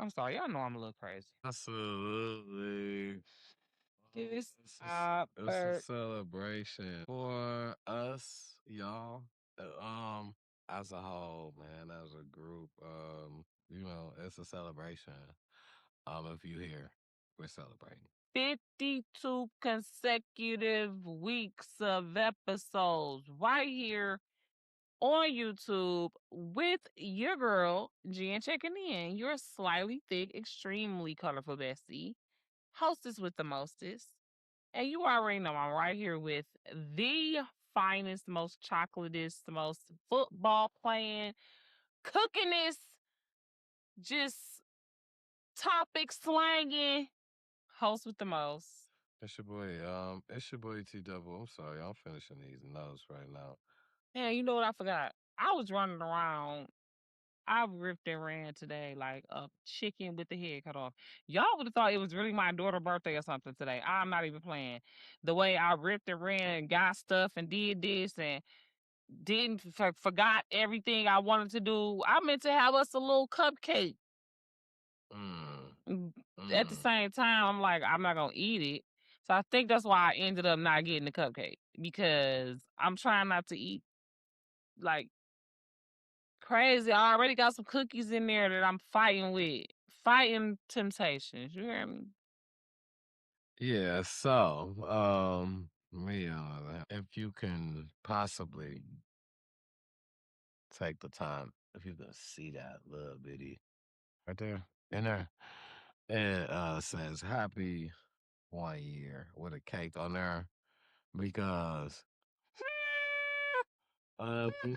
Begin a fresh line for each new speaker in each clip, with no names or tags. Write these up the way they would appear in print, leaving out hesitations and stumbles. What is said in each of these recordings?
I'm sorry, y'all know I'm a little crazy.
Absolutely.
This
It's a celebration for us, y'all. As a whole, man, as a group, it's a celebration. If you here, we're celebrating.
52 consecutive weeks of episodes right here on YouTube with your girl, Jenn Checking In, your slightly thick, extremely colorful bestie, hostess with the mostest. And you already know I'm right here with the finest, most chocolatest, most football-playin, cookinest, just topic-slangin host with the most.
It's your boy T Double. I'm sorry, I'm finishing these notes right now.
Man, you know what I forgot? I was running around. I ripped and ran today like a chicken with the head cut off. Y'all would have thought it was really my daughter's birthday or something today. I'm not even playing. The way I ripped and ran and got stuff and did this and didn't forgot everything I wanted to do. I meant to have us a little cupcake. At the same time, I'm like, I'm not gonna eat it. So I think that's why I ended up not getting the cupcake because I'm trying not to eat like crazy. I already got some cookies in there that I'm fighting with, fighting temptations. You hear me?
Yeah, so, me, if you can possibly take the time, if you can see that little bitty right there, in there, it says happy 1 year with a cake on there because we've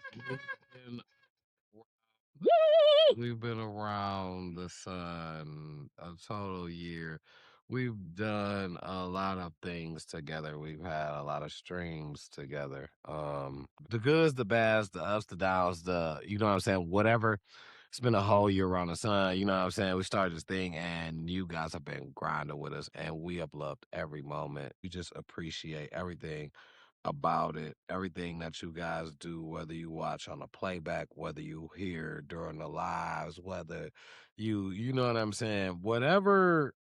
we've been around the sun a total year. We've done a lot of things together. We've had a lot of streams together. The goods, the bads, the ups, the downs, you know what I'm saying, whatever. It's been a whole year around the sun. You know what I'm saying? We started this thing and you guys have been grinding with us and we uploved every moment. We just appreciate everything about it, everything that you guys do, whether you watch on a playback, whether you hear during the lives, whether you know what I'm saying, whatever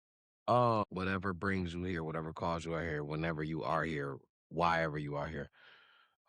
brings you here, whatever calls you out here, whenever you are here, why ever you are here.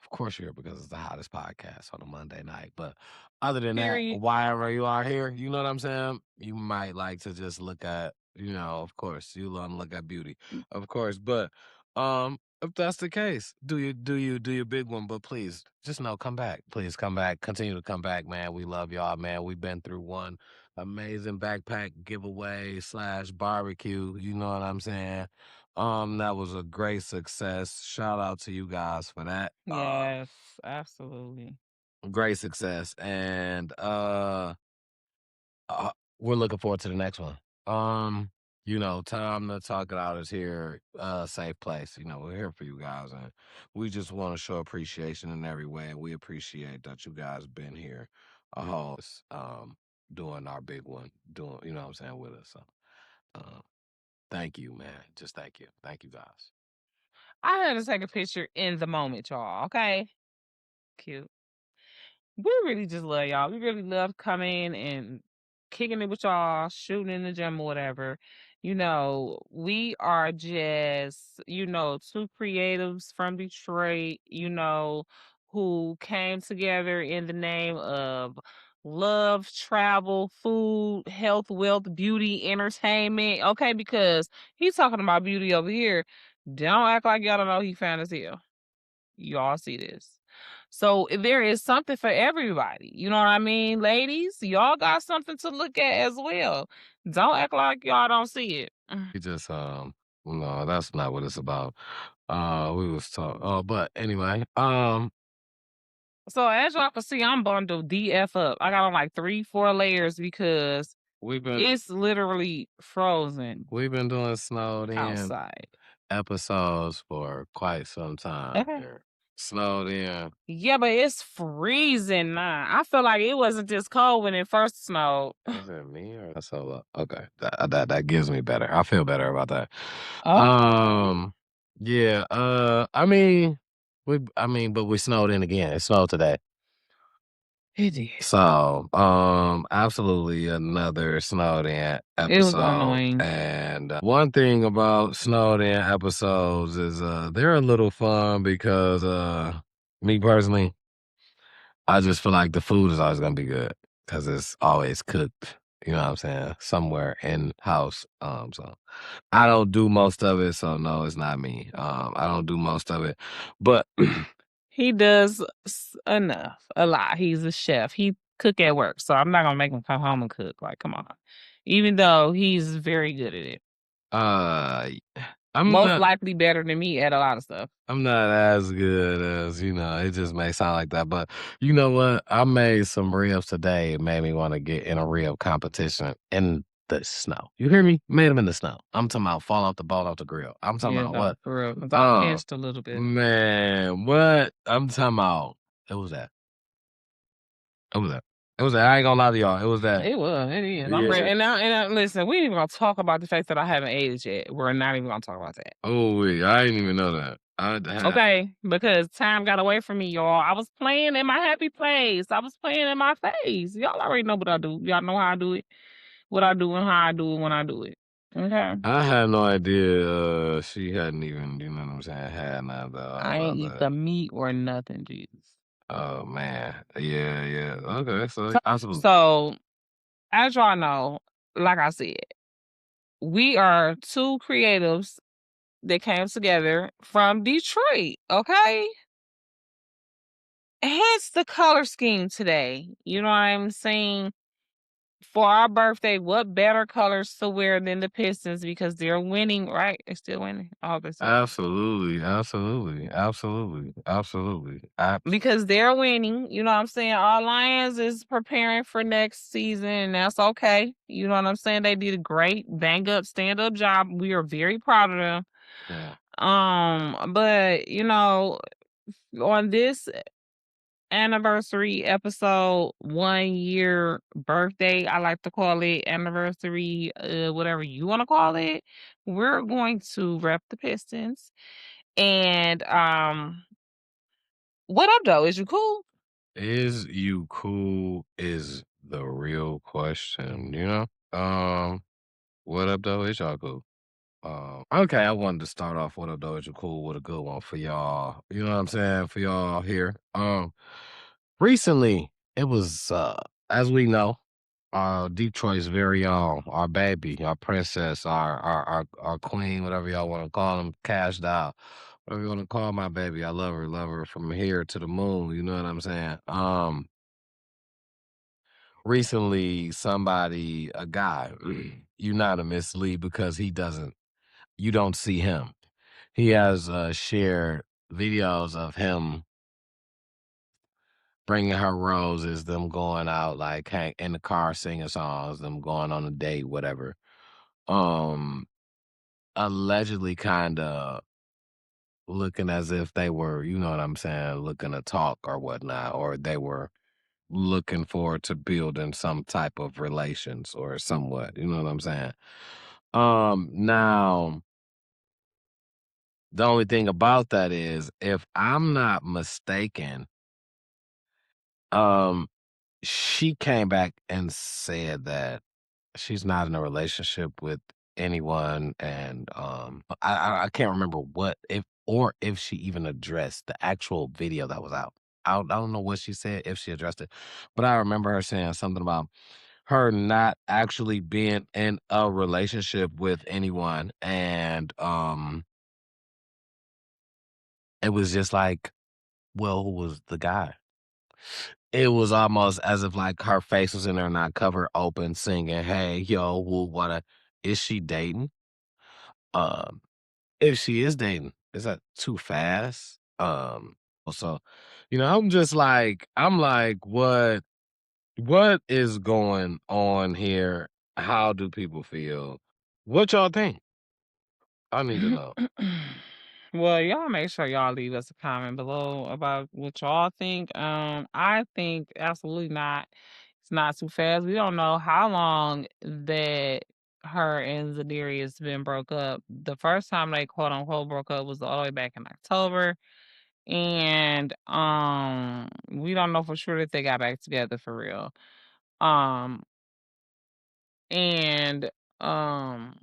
Of course you're here because it's the hottest podcast on a Monday night. But other than that,
Period.
why ever you are here, you know what I'm saying? You might like to just look at, of course, you want to look at beauty, of course. But if that's the case, do your big one. But please, just know, come back. Please come back. Continue to come back, man. We love y'all, man. We've been through one amazing backpack giveaway / barbecue. You know what I'm saying? That was a great success. Shout out to you guys for that.
Yes, absolutely.
Great success. And we're looking forward to the next one. Time to talk it out is here, safe place. We're here for you guys and we just want to show appreciation in every way. And we appreciate that you guys been here doing our big one, doing, you know what I'm saying, with us. So thank you, man. Just thank you. Thank you guys.
I had to take a picture in the moment, y'all. Okay. Cute. We really just love y'all. We really love coming and kicking it with y'all, shooting in the gym or whatever. We are just, two creatives from Detroit, who came together in the name of love, travel, food, health, wealth, beauty, entertainment. Okay, because he's talking about beauty over here. Don't act like y'all don't know he found us here. Y'all see this. So there is something for everybody. You know what I mean, ladies? Y'all got something to look at as well. Don't act like y'all don't see it.
We just no, that's not what it's about. We was talking. But anyway,
So as y'all can see, I'm bundled DF up. I got on like 3-4 layers because it's literally frozen
we've been doing snowed in
outside.
episodes for quite some time.
Okay.
Snowed in.
Yeah, but it's freezing now. I feel like it wasn't this cold when it first snowed.
Is it me or so? Okay, that gives me better. I feel better about that.
Oh.
Yeah. But we snowed in again. It snowed today.
It did.
So, absolutely another snowed in
It was
episode.
annoying.
And one thing about snowed in episodes is they're a little fun because me personally, I just feel like the food is always gonna be good because it's always cooked. You know what I'm saying? Somewhere in house. So I don't do most of it, so no, it's not me. I don't do most of it, but
He does enough, a lot. He's a chef. He cook at work, so I'm not gonna make him come home and cook. Like, come on. Even though he's very good at it,
uh, I'm
most
not.
likely better than me at a lot of stuff.
I'm not as good as, it just may sound like that. But you know what? I made some ribs today. It made me want to get in a rib competition in the snow. You hear me? Made them in the snow. I'm talking about fall off the bone off the grill. I'm talking
Yeah,
about
no,
what?
for real. 'Cause I
Oh,
pinched a little bit.
man. What? I'm talking about. It was that. It was that. It was that. I ain't gonna lie to y'all. It was that.
It was. It is. I'm
Yeah.
ready. And listen, we ain't even gonna talk about the fact that I haven't aged yet. We're not even gonna talk about that.
Oh, wait. I didn't even know that.
Okay, because time got away from me, y'all. I was playing in my happy place. I was playing in my face. Y'all already know what I do. Y'all know how I do it. What I do and how I do it when I do it. Okay.
I had no idea she hadn't even, you know what I'm saying, had none of the
I ain't eat
other.
the meat or nothing, Jesus.
Oh man. Yeah, yeah. Okay, so
So,
absolutely.
so as y'all know, like I said, we are two creatives that came together from Detroit. Okay. Hence the color scheme today. You know what I'm saying? For our birthday, what better colors to wear than the Pistons because they're winning, right? They're still winning. I hope they're still winning.
Absolutely, absolutely, absolutely, absolutely.
Because they're winning. You know what I'm saying? Our Lions is preparing for next season, and that's okay. You know what I'm saying? They did a great bang up, stand up job. We are very proud of them.
Yeah.
But on this anniversary episode, 1 year birthday, I like to call it anniversary, whatever you want to call it. We're going to rep the Pistons. And what up though? Is you cool?
Is you cool is the real question, you know? What up though? Is y'all cool? Okay, I wanted to start off what up though? Is you cool with a good one for y'all. You know what I'm saying? For y'all here. Recently, it was as we know, Detroit's very own, our baby, our princess, our queen, whatever y'all want to call them, Cash Doll, whatever you want to call my baby. I love her from here to the moon. You know what I'm saying? Recently, a guy, unanimously because you don't see him. He has shared videos of him bringing her roses, them going out like in the car singing songs, them going on a date, whatever. Um, Allegedly, kind of looking as if they were, you know what I'm saying, looking to talk or whatnot, or they were looking forward to building some type of relations or somewhat. You know what I'm saying? Now the only thing about that is, if I'm not mistaken, um, she came back and said that she's not in a relationship with anyone, and I can't remember what if she even addressed the actual video that was out. I don't know what she said if she addressed it, but I remember her saying something about her not actually being in a relationship with anyone, and it was just like, well, who was the guy? It was almost as if like her face was in there, not covered open, singing, "Hey, yo, woo, what is she dating?" Um, if she is dating, is that too fast? Also, I'm like, what is going on here? How do people feel? What y'all think? I need to know.
Well, y'all make sure y'all leave us a comment below about what y'all think. I think absolutely not. It's not too fast. We don't know how long that her and Zadarius been broke up. The first time they quote unquote broke up was all the way back in October. and we don't know for sure that they got back together for real. Um, and um,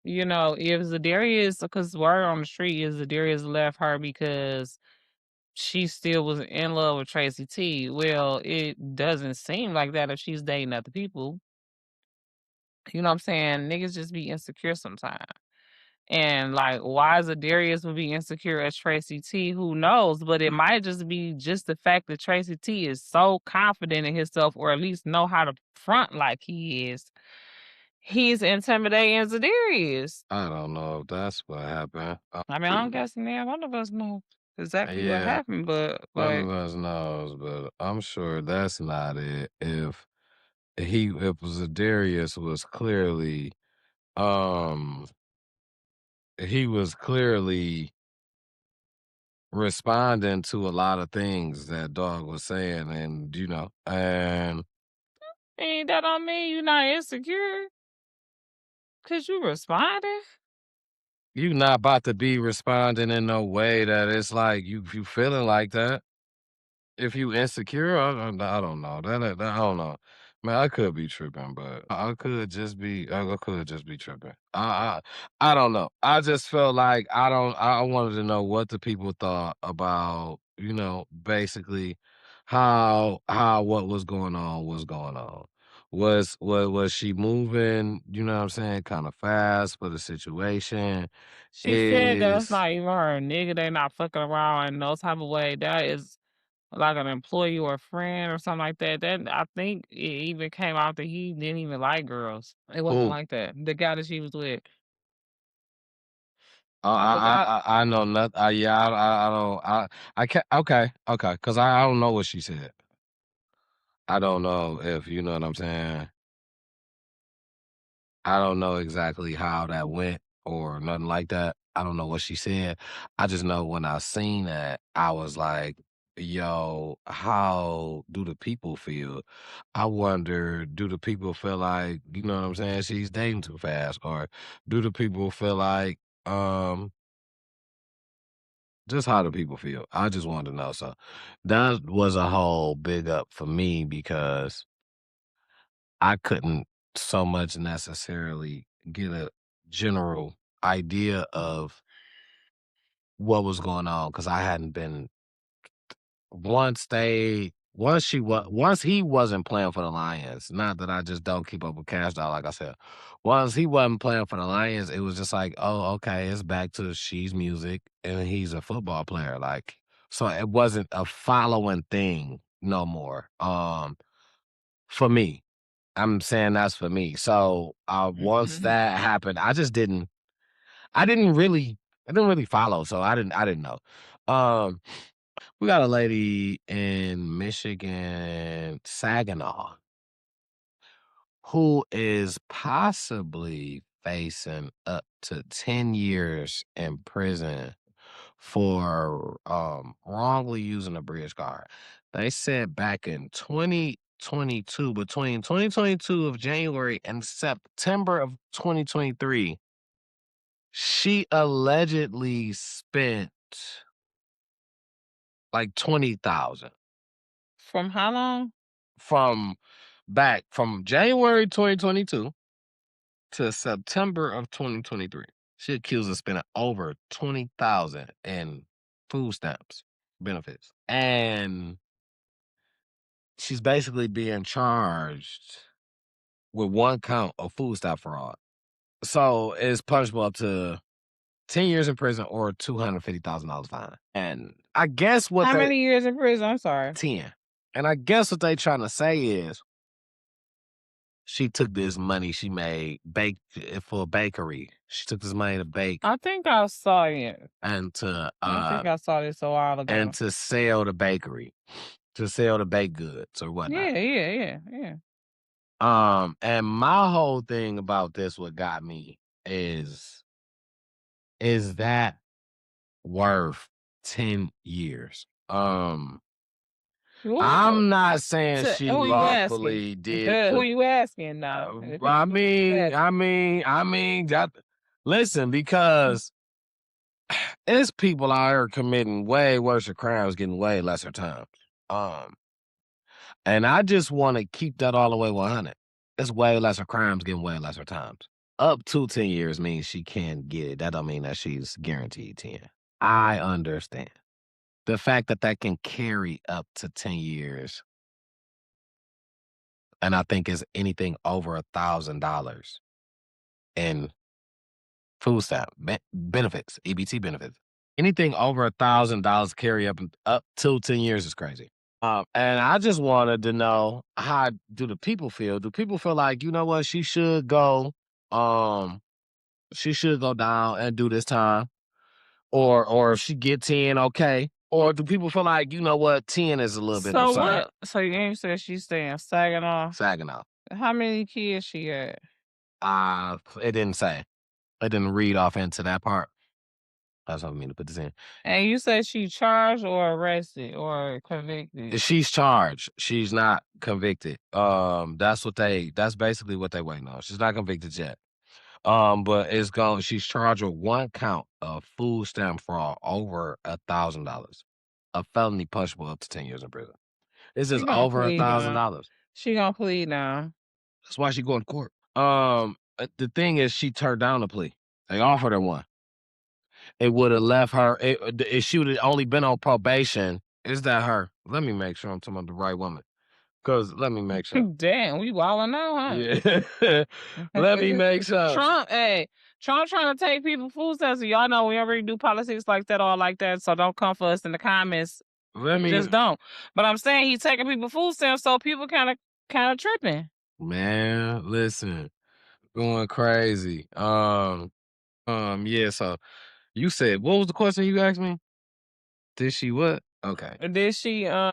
if Zadarius, because word on the street is Zadarius left her because she still was in love with Tracy T. Well, it doesn't seem like that if she's dating other people. You know what I'm saying? Niggas just be insecure sometimes. And like, why Zadarius would be insecure as Tracy T? Who knows? But it might just be just the fact that Tracy T is so confident in himself, or at least know how to front like he is. He's intimidating Zadarius.
I don't know if that's what happened.
I mean, I'm guessing now one of us know exactly what
Yeah,
happened, but
none
like,
of us knows, but I'm sure that's not it. If Zadarius was clearly, um, he was clearly responding to a lot of things that dog was saying, and
ain't that don't mean you not insecure? Cause you responded?
you not about to be responding in no way that it's like you feeling like that. If you insecure, I don't know. I don't know. Man, I could be tripping, but I could just be tripping. I don't know. I just felt like I wanted to know what the people thought about, basically how what was going on. Was she moving, you know what I'm saying, kind of fast for the situation?
She said that's
Is
not even her nigga. They not fucking around in no type of way. That is like an employee or a friend or something like that. That I think it even came out that he didn't even like girls. It wasn't
who?
like that. The guy that she was with. The
I
guy
I know nothing. Yeah, I don't. I can't. Okay, okay, because I don't know what she said. I don't know if you know what I'm saying. I don't know exactly how that went or nothing like that. I don't know what she said. I just know when I seen that, I was like, "Yo, how do the people feel?" I wonder, do the people feel like, you know what I'm saying, she's dating too fast, or do the people feel like, um just how do people feel? I just wanted to know. So that was a whole big up for me because I couldn't so much necessarily get a general idea of what was going on because I hadn't been once he wasn't playing for the Lions. Not that I just don't keep up with Cash Doll, like I said. Once he wasn't playing for the Lions, it was just like, oh, okay, it's back to she's music and he's a football player. Like, so it wasn't a following thing no more. For me. I'm saying that's for me. So once that happened, I didn't really follow. So I didn't know. Um we got a lady in Michigan, Saginaw, who is possibly facing up to 10 years in prison for wrongly using a bridge card. They said back in 2022, between 2022 of January and September of 2023, she allegedly spent like 20,000
from how long?
from from January 2022 to September of 2023. She accused of spending over 20,000 in food stamps benefits. And she's basically being charged with one count of food stamp fraud. So it's punishable up to 10 years in prison or $250,000 fine. And I guess what
How
they
many years in prison? I'm sorry.
10. And I guess what they trying to say is she took this money she made for a bakery. She took this money to bake
I think I saw it.
and
I think I saw this a while ago.
to sell the bakery, to sell the baked goods or whatnot.
Yeah.
And my whole thing about this, what got me is that worth 10 years?
Who
I'm not saying she
who you asking?
wrongfully did
Who
the
you asking now?
I
Who you
mean,
asking?
that listen, because It's people out here committing way worse crimes, getting way lesser time. Um, and I just want to keep that all the way 100. It's way lesser crimes, getting way lesser times. Up to 10 years means she can get it. That don't mean that she's guaranteed 10. I understand. The fact that that can carry up to 10 years, and I think is anything over $1,000 in food stamp benefits, EBT benefits. Anything over $1,000 carry up to 10 years is crazy. And I just wanted to know, how do the people feel? Do people feel like, you know what, um, she should go down and do this time, or if she get 10, okay? Or do people feel like, you know what, 10 is a little bit
So
absurd?
what? So you said she's staying Saginaw.
Saginaw.
How many kids she had?
It didn't say. It didn't read off into that part. That's what I mean to put this in.
And you said she charged or arrested or convicted?
She's charged. She's not convicted. That's basically what they waiting on. She's not convicted yet. But she's charged with one count of food stamp fraud over $1,000. A felony punishable up to 10 years in prison. This
She
is
gonna
over
plead now.
$1,000.
She gonna plead now.
That's why she going to court. The thing is, she turned down the plea. They offered her one. It would have left her. If she would have only been on probation. Is that her? Let me make sure I'm talking about the right woman. Cause let me make sure.
Damn, we wilding out,
Yeah.
huh?
Let me make sure.
Trump, hey, Trump trying to take people food stamps. So y'all know we already do politics like that or like that. So don't come for us in the comments.
Let me
Just don't. But I'm saying he's taking people food stamps, so people kind of tripping.
Man, listen, going crazy. Yeah, so you said, what was the question you asked me? Did she what? Okay.
Did she? How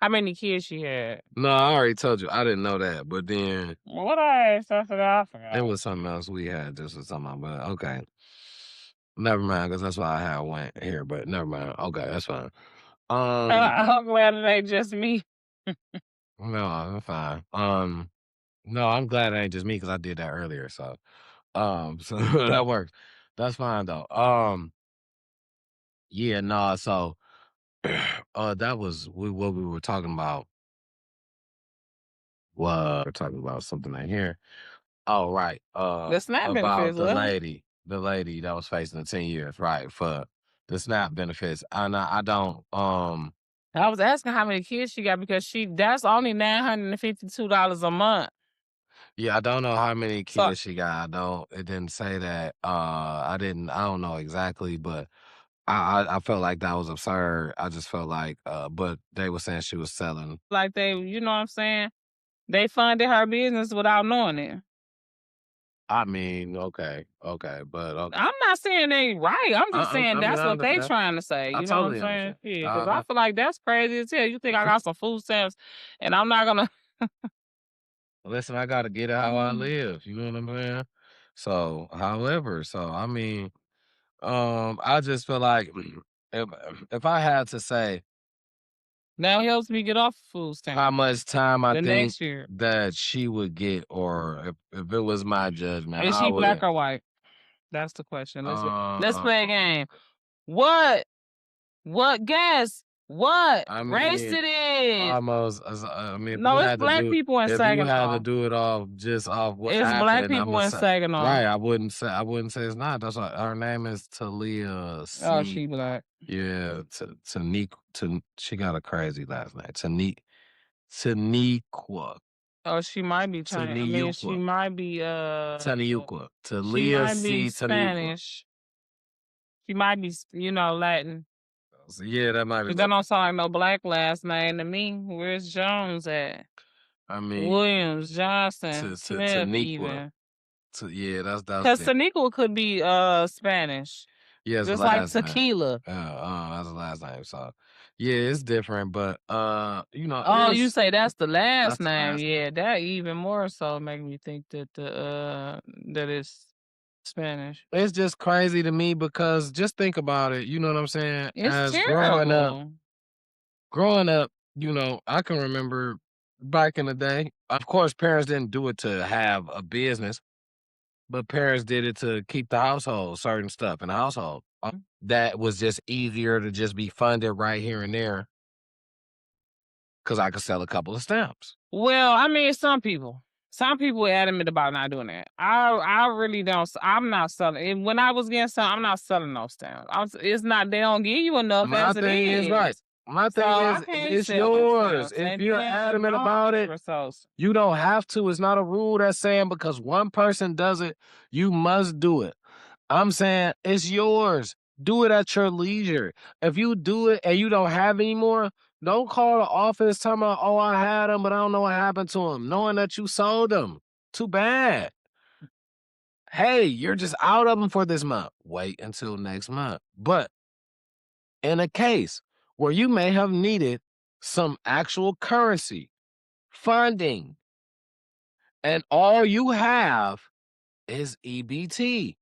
many kids she had?
No, I already told you. I didn't know that, but then
What I asked, I
it
forgot.
was something else we had. This was something, but okay. Never mind, because that's why I had went here, but never mind. Okay, that's fine.
I'm glad it ain't just me.
No, I'm fine. No, I'm glad it ain't just me because I did that earlier. So, so that works. That's fine though. Yeah, no. So, that was what we were talking about. We're talking about something in here. Oh, right.
The SNAP
About
benefits, well,
the lady that was facing the 10 years, right, for the SNAP benefits. And I don't.
I was asking how many kids she got because that's only $952 a month.
Yeah, I don't know how many
So
kids she got. I don't. It didn't say that. I didn't. I don't know exactly, but I felt like that was absurd. I just felt like, but they were saying she was selling.
like you know what I'm saying? They funded her business without knowing it.
I mean, okay, okay, but okay.
I'm not saying they right. I'm just saying
I mean,
that's
I
what they
understand.
trying to say.
I
You know what I'm
totally
saying?
understand.
Yeah, because
Uh,
I
that,
feel like that's crazy as hell. You think I got some food stamps and I'm not gonna
listen, I gotta get it how I
Mm.
live. You know what I'm saying? So, however, so I mean, I just feel like if if I had to say
Now helps me get off food
how
stamps
much time I
the
think
next year.
that she would get, or if it was my judgment,
Is
I
she black
would.
or white? That's the question. Let's
Uh,
play a game. What? What guess? What
I
race
mean,
it is?
almost. I mean,
No, it's black people in
if you had to
Saginaw.
do it off just off what
It's black
happened, I'm
people
gonna
in
say
Saginaw.
right. I wouldn't say it's not. That's why her name is Talia
Oh,
C.
she black.
Yeah, she got a crazy last name. Taniqua.
Oh, she might be Chinese. I mean,
Taniqua. Taniqua.
she
Talia
might be
C. Taniqua.
Spanish. She might be, Latin.
So yeah, that might be
'Cause that
what.
don't sound like no black last name to me. Where's Jones at?
I mean,
Williams, Johnson, Smith,
Taniqua.
even.
Yeah, that's
Cause
it.
Taniqua could be Spanish,
Yeah, it's the
just like
last name.
tequila.
That's the last name. So, yeah, it's different, but
Oh, you say that's the last
that's the
name?
last name.
Yeah, that even more so make me think that that it's Spanish.
It's just crazy to me because just think about it. You know what I'm saying?
It's
As
terrible.
growing up, I can remember back in the day. Of course, parents didn't do it to have a business. But parents did it to keep the household, certain stuff in the household. That was just easier to just be funded right here and there because I could sell a couple of stamps.
Well, I mean, some people are adamant about not doing that. I really don't. I'm not selling. And when I was getting some, I'm not selling no stamps. It's not. They don't give you enough
My
as it
thing is right.
is.
My
So
thing
I
is,
can't
it's
sell no
yours.
stamps.
If
And
you're
then
adamant about it,
so
you don't have to. It's not a rule that's saying because one person does it, you must do it. I'm saying it's yours. Do it at your leisure. If you do it and you don't have any more, don't call the office talking about, oh, I had them, but I don't know what happened to them, knowing that you sold them. Too bad. Hey, you're just out of them for this month. Wait until next month. But in a case where you may have needed some actual currency, funding, and all you have is EBT.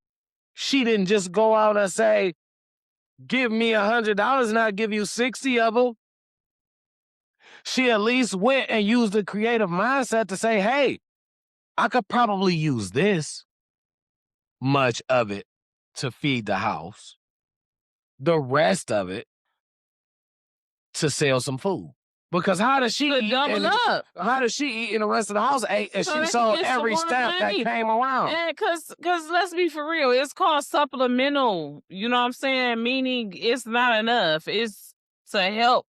She didn't just go out and say, give me $100 and I'll give you 60 of them. She at least went and used the creative mindset to say, hey, I could probably use this much of it to feed the house, the rest of it to sell some food. Because how does she eat?
double up.
How does she eat in the rest of the house? And
So
she
they
sold
get some
every
more
stamp that
money.
came around.
And cause let's be for real, it's called supplemental. You know what I'm saying? Meaning it's not enough. It's to help.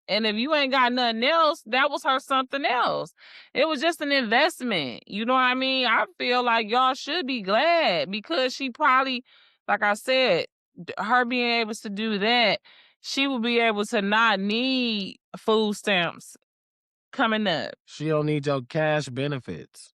And if you ain't got nothing else, that was her something else. It was just an investment. You know what I mean? I feel like y'all should be glad because she probably, like I said, her being able to do that, she will be able to not need food stamps coming up.
She don't need your cash benefits.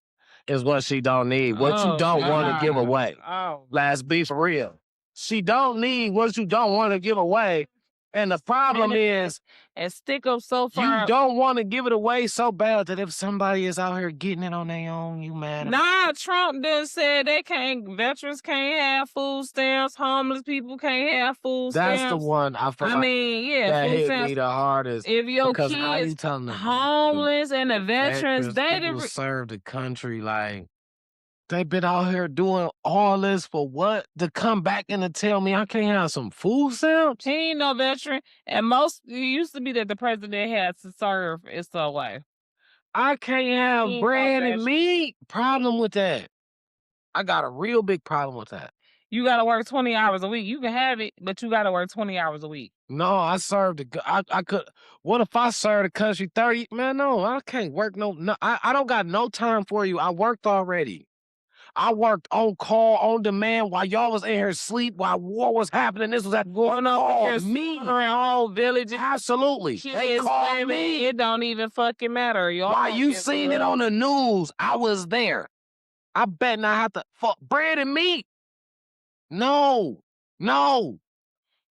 Is what she don't need. What you
Oh,
don't want to give
God.
away.
Oh.
Let's be for real. She don't need what you don't want to give away. And the problem is,
And stick up so
you
far.
don't want to give it away so bad that if somebody is out here getting it on their own, you mad about
Nah,
it.
Trump done said veterans can't have food stamps, homeless people can't have food
That's the
stamps.
one I feel
I
like
mean, yeah,
that
food
hit me
stamps.
the hardest.
If your
Because how you
kids
telling the
homeless and the veterans,
veterans, people serve the country like they been out here doing all this for what? To come back and to tell me I can't have some food stamps?
he ain't no veteran. And it used to be that the president had to serve its way.
I can't have
He ain't no
bread and
veteran.
meat. Problem with that. I got a real big problem with that.
You gotta work 20 hours a week. You can have it, but you gotta work 20 hours a week.
No, I served I could. What if I served the country 30? Man, no, I can't work no, I don't got no time for you. I worked already. I worked on call, on demand while y'all was in here asleep, while war was happening. This was that going on. Me.
Whole villages.
Absolutely. They called me.
It don't even fucking matter. Y'all
While you seen it on the news, I was there. I bet not have to fuck bread and meat. No, no.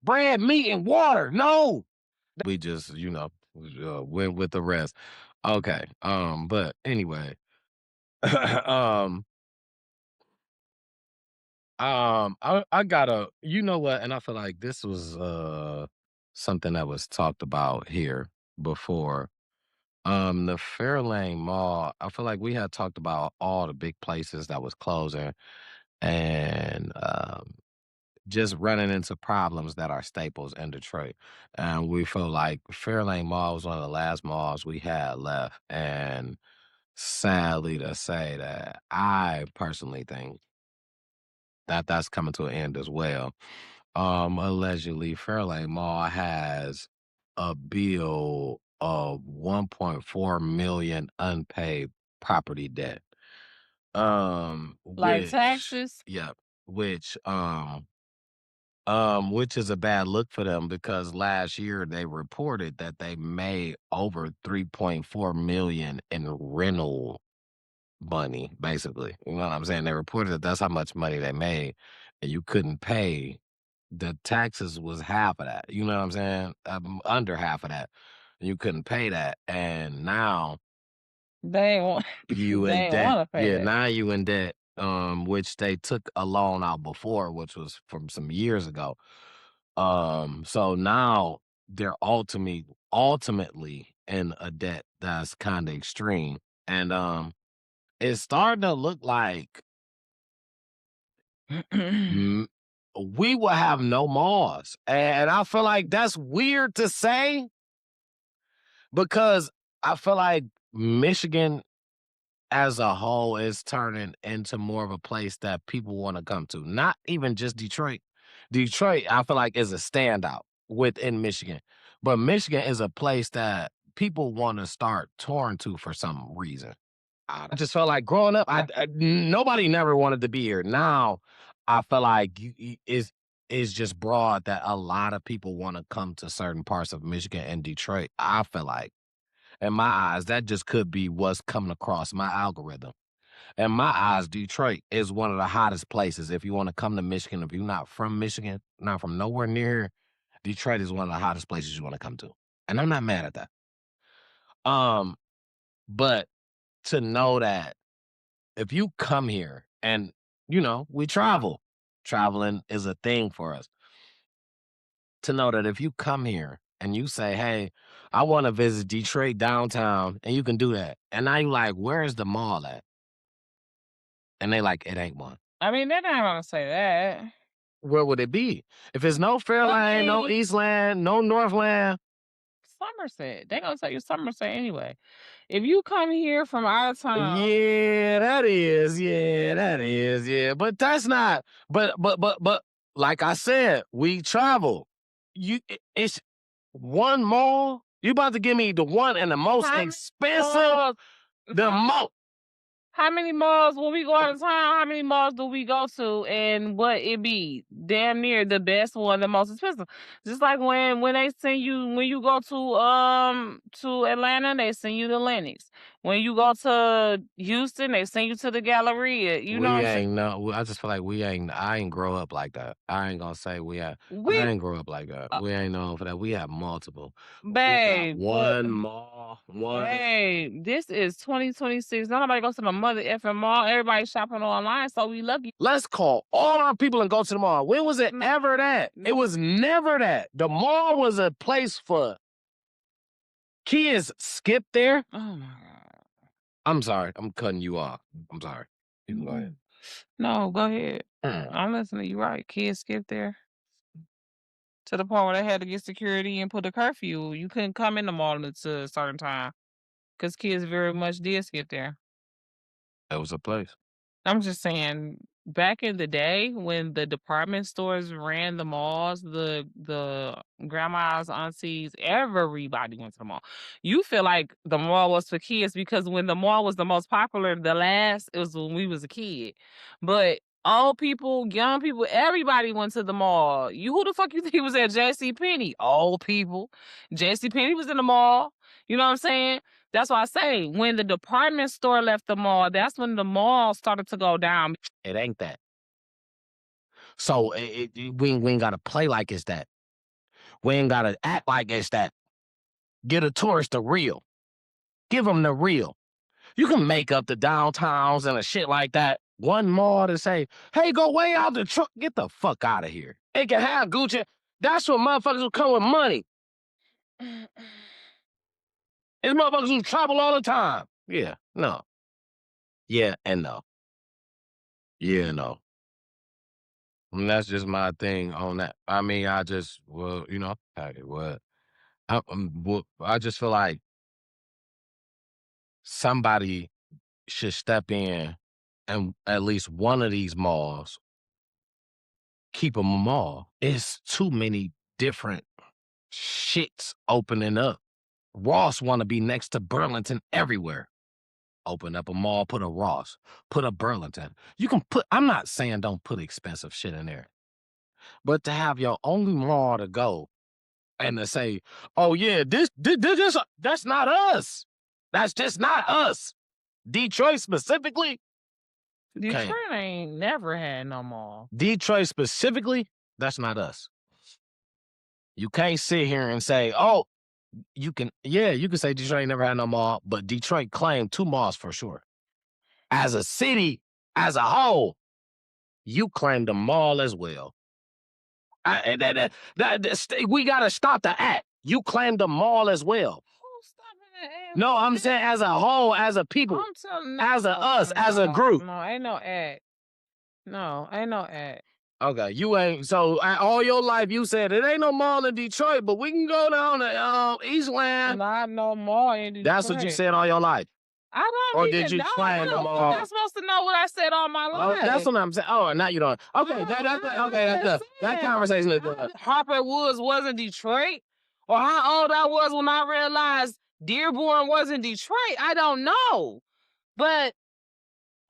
Bread, meat, and water. No. We just, went with the rest. Okay. But anyway. um, I gotta, you know what, and I feel like this was something that was talked about here before. The Fairlane Mall, I feel like we had talked about all the big places that was closing and just running into problems that are staples in Detroit. And we feel like Fairlane Mall was one of the last malls we had left. And sadly to say that I personally think that that's coming to an end as well. Allegedly, Fairlane Mall has a bill of 1.4 million unpaid property debt.
like
Which,
taxes.
yeah, which which is a bad look for them because last year they reported that they made over 3.4 million in rental money, basically. You know what I'm saying? They reported that that's how much money they made, and you couldn't pay. The taxes was half of that. You know what I'm saying? Under half of that. You couldn't pay that, and now
They ain't want.
you
They
in
ain't
debt.
want to pay
Yeah,
that.
now you in debt. Which they took a loan out before, which was from some years ago. So now they're ultimately in a debt that's kind of extreme, and it's starting to look like we will have no malls. And I feel like that's weird to say because I feel like Michigan as a whole is turning into more of a place that people want to come to. Not even just Detroit. Detroit, I feel like, is a standout within Michigan. But Michigan is a place that people want to start touring to for some reason. I just felt like growing up, nobody never wanted to be here. Now, I feel like is just broad that a lot of people want to come to certain parts of Michigan and Detroit. I feel like, in my eyes, that just could be what's coming across my algorithm. In my eyes, Detroit is one of the hottest places. If you want to come to Michigan, if you're not from Michigan, not from nowhere near here, Detroit is one of the hottest places you want to come to. And I'm not mad at that. Um, but to know that if you come here and we traveling is a thing for us. To know that if you come here and you say, hey, I want to visit Detroit downtown, and you can do that. And now you like, where's the mall at? And they like, it ain't one.
I mean, they're not gonna say that.
Where would it be? If it's no Fairlane, no Eastland, no Northland.
Somerset. They gonna tell you Somerset anyway. If you come here from out of town,
Yeah, that is. Yeah, that is. Yeah, but that's not. But like I said, we travel. It's one mall. You about to give me the one and the most expensive, the most.
how many malls when we go out of town? How many malls do we go to, and what it be? Damn near the best one, the most expensive. Just like when they send you when you go to Atlanta, they send you to Lennox. When you go to Houston, they send you to the Galleria. You know what I'm saying?
I just feel like I ain't grow up like that. I ain't gonna say I ain't grow up like that. We ain't known for that. We have multiple.
Babe,
One mall, one.
hey, this is 2026. Nobody goes to the mother effing mall. Everybody shopping online, so we lucky.
Let's call all our people and go to the mall. When was it ever that? It was never that. The mall was a place for kids. Skip there.
Oh my god.
I'm sorry. I'm cutting you off. I'm sorry. You can go ahead.
No, go ahead. I'm listening. You right. Kids skip there to the point where they had to get security and put a curfew. You couldn't come in the mall at a certain time because kids very much did skip there.
That was a place.
I'm just saying, back in the day when the department stores ran the malls, the grandmas, aunties, everybody went to the mall. You feel like the mall was for kids because when the mall was the most popular, it was when we was a kid. But old people, young people, everybody went to the mall. Who the fuck you think was at JC Penney? Old people. JC Penney was in the mall. You know what I'm saying? That's why I say when the department store left the mall, that's when the mall started to go down.
It ain't that. So we ain't got to play like it's that. We ain't got to act like it's that. Get a tourist the real. Give them the real. You can make up the downtowns and a shit like that. One mall to say, hey, go way out the truck. Get the fuck out of here. It can have Gucci. That's what motherfuckers who come with money. It's motherfuckers who travel all the time. Yeah, no. Yeah, and no. Yeah, no. And that's just my thing on that. I mean, I just, I just feel like somebody should step in and at least one of these malls, keep them a mall. It's too many different shits opening up. Ross want to be next to Burlington everywhere. Open up a mall, put a Ross, put a Burlington. You can I'm not saying don't put expensive shit in there, but to have your only mall to go and to say, oh yeah, this that's not us. That's just not us. Detroit specifically.
Detroit ain't never had no mall.
Detroit specifically, that's not us. You can't sit here and say, oh, you can say Detroit ain't never had no mall, but Detroit claimed 2 malls for sure. As a city, as a whole, you claim the mall as well. We gotta stop the act. You claim the mall as well.
Who's stopping the act?
No, I'm saying as a whole, as a people,
I'm telling
as a us, as a group.
No, ain't no act. No, ain't no at.
Okay, you ain't so all your life you said it ain't no mall in Detroit, but we can go down to Eastland.
Not no more in
That's what you
Detroit.
said all your life.
I don't
Or did
even
you
know.
claim the
How am I
mall?
supposed to know what I said all my
Oh, that's
life?
what I'm saying. Oh, now you don't. Okay, that's done. That conversation is done.
Harper Woods wasn't Detroit, or how old I was when I realized Dearborn wasn't Detroit. I don't know, but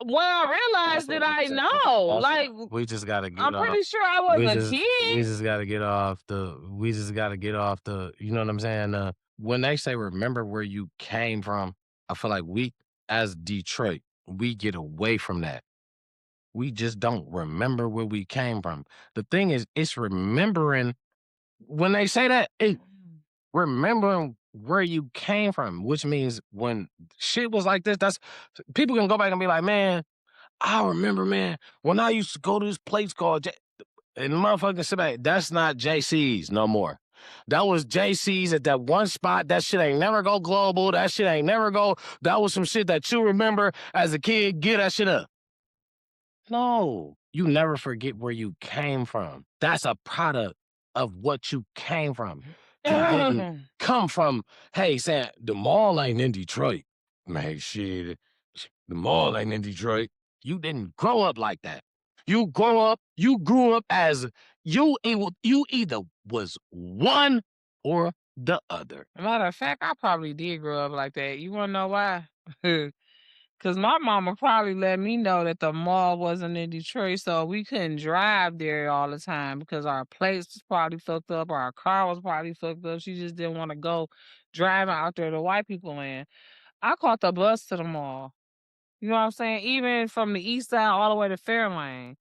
when I realized that I know, like
We just gotta get
I'm
off.
pretty sure I was
We
a
just we
kid.
just gotta get off the. We just gotta get off the. You know what I'm saying? When they say remember where you came from, I feel like we as Detroit we get away from that. We just don't remember where we came from. The thing is, it's remembering when they say that, remembering where you came from, which means when shit was like this, that's people can go back and be like, man, I remember, man, when I used to go to this place called and motherfucking sit back, that's not JC's no more. That was JC's at that one spot. That shit ain't never go global. That shit ain't never go. That was some shit that you remember as a kid. Get that shit up. No, you never forget where you came from. That's a product of what you came from. You didn't come from, hey, saying the mall ain't in Detroit. Man, shit, the mall ain't in Detroit. You didn't grow up like that. You grew up as you either was one or the other.
Matter of fact, I probably did grow up like that. You wanna know why? Cause my mama probably let me know that the mall wasn't in Detroit, so we couldn't drive there all the time because our plates was probably fucked up, or our car was probably fucked up. She just didn't want to go driving out there to white people land. I caught the bus to the mall. You know what I'm saying? Even from the east side all the way to Fairlane.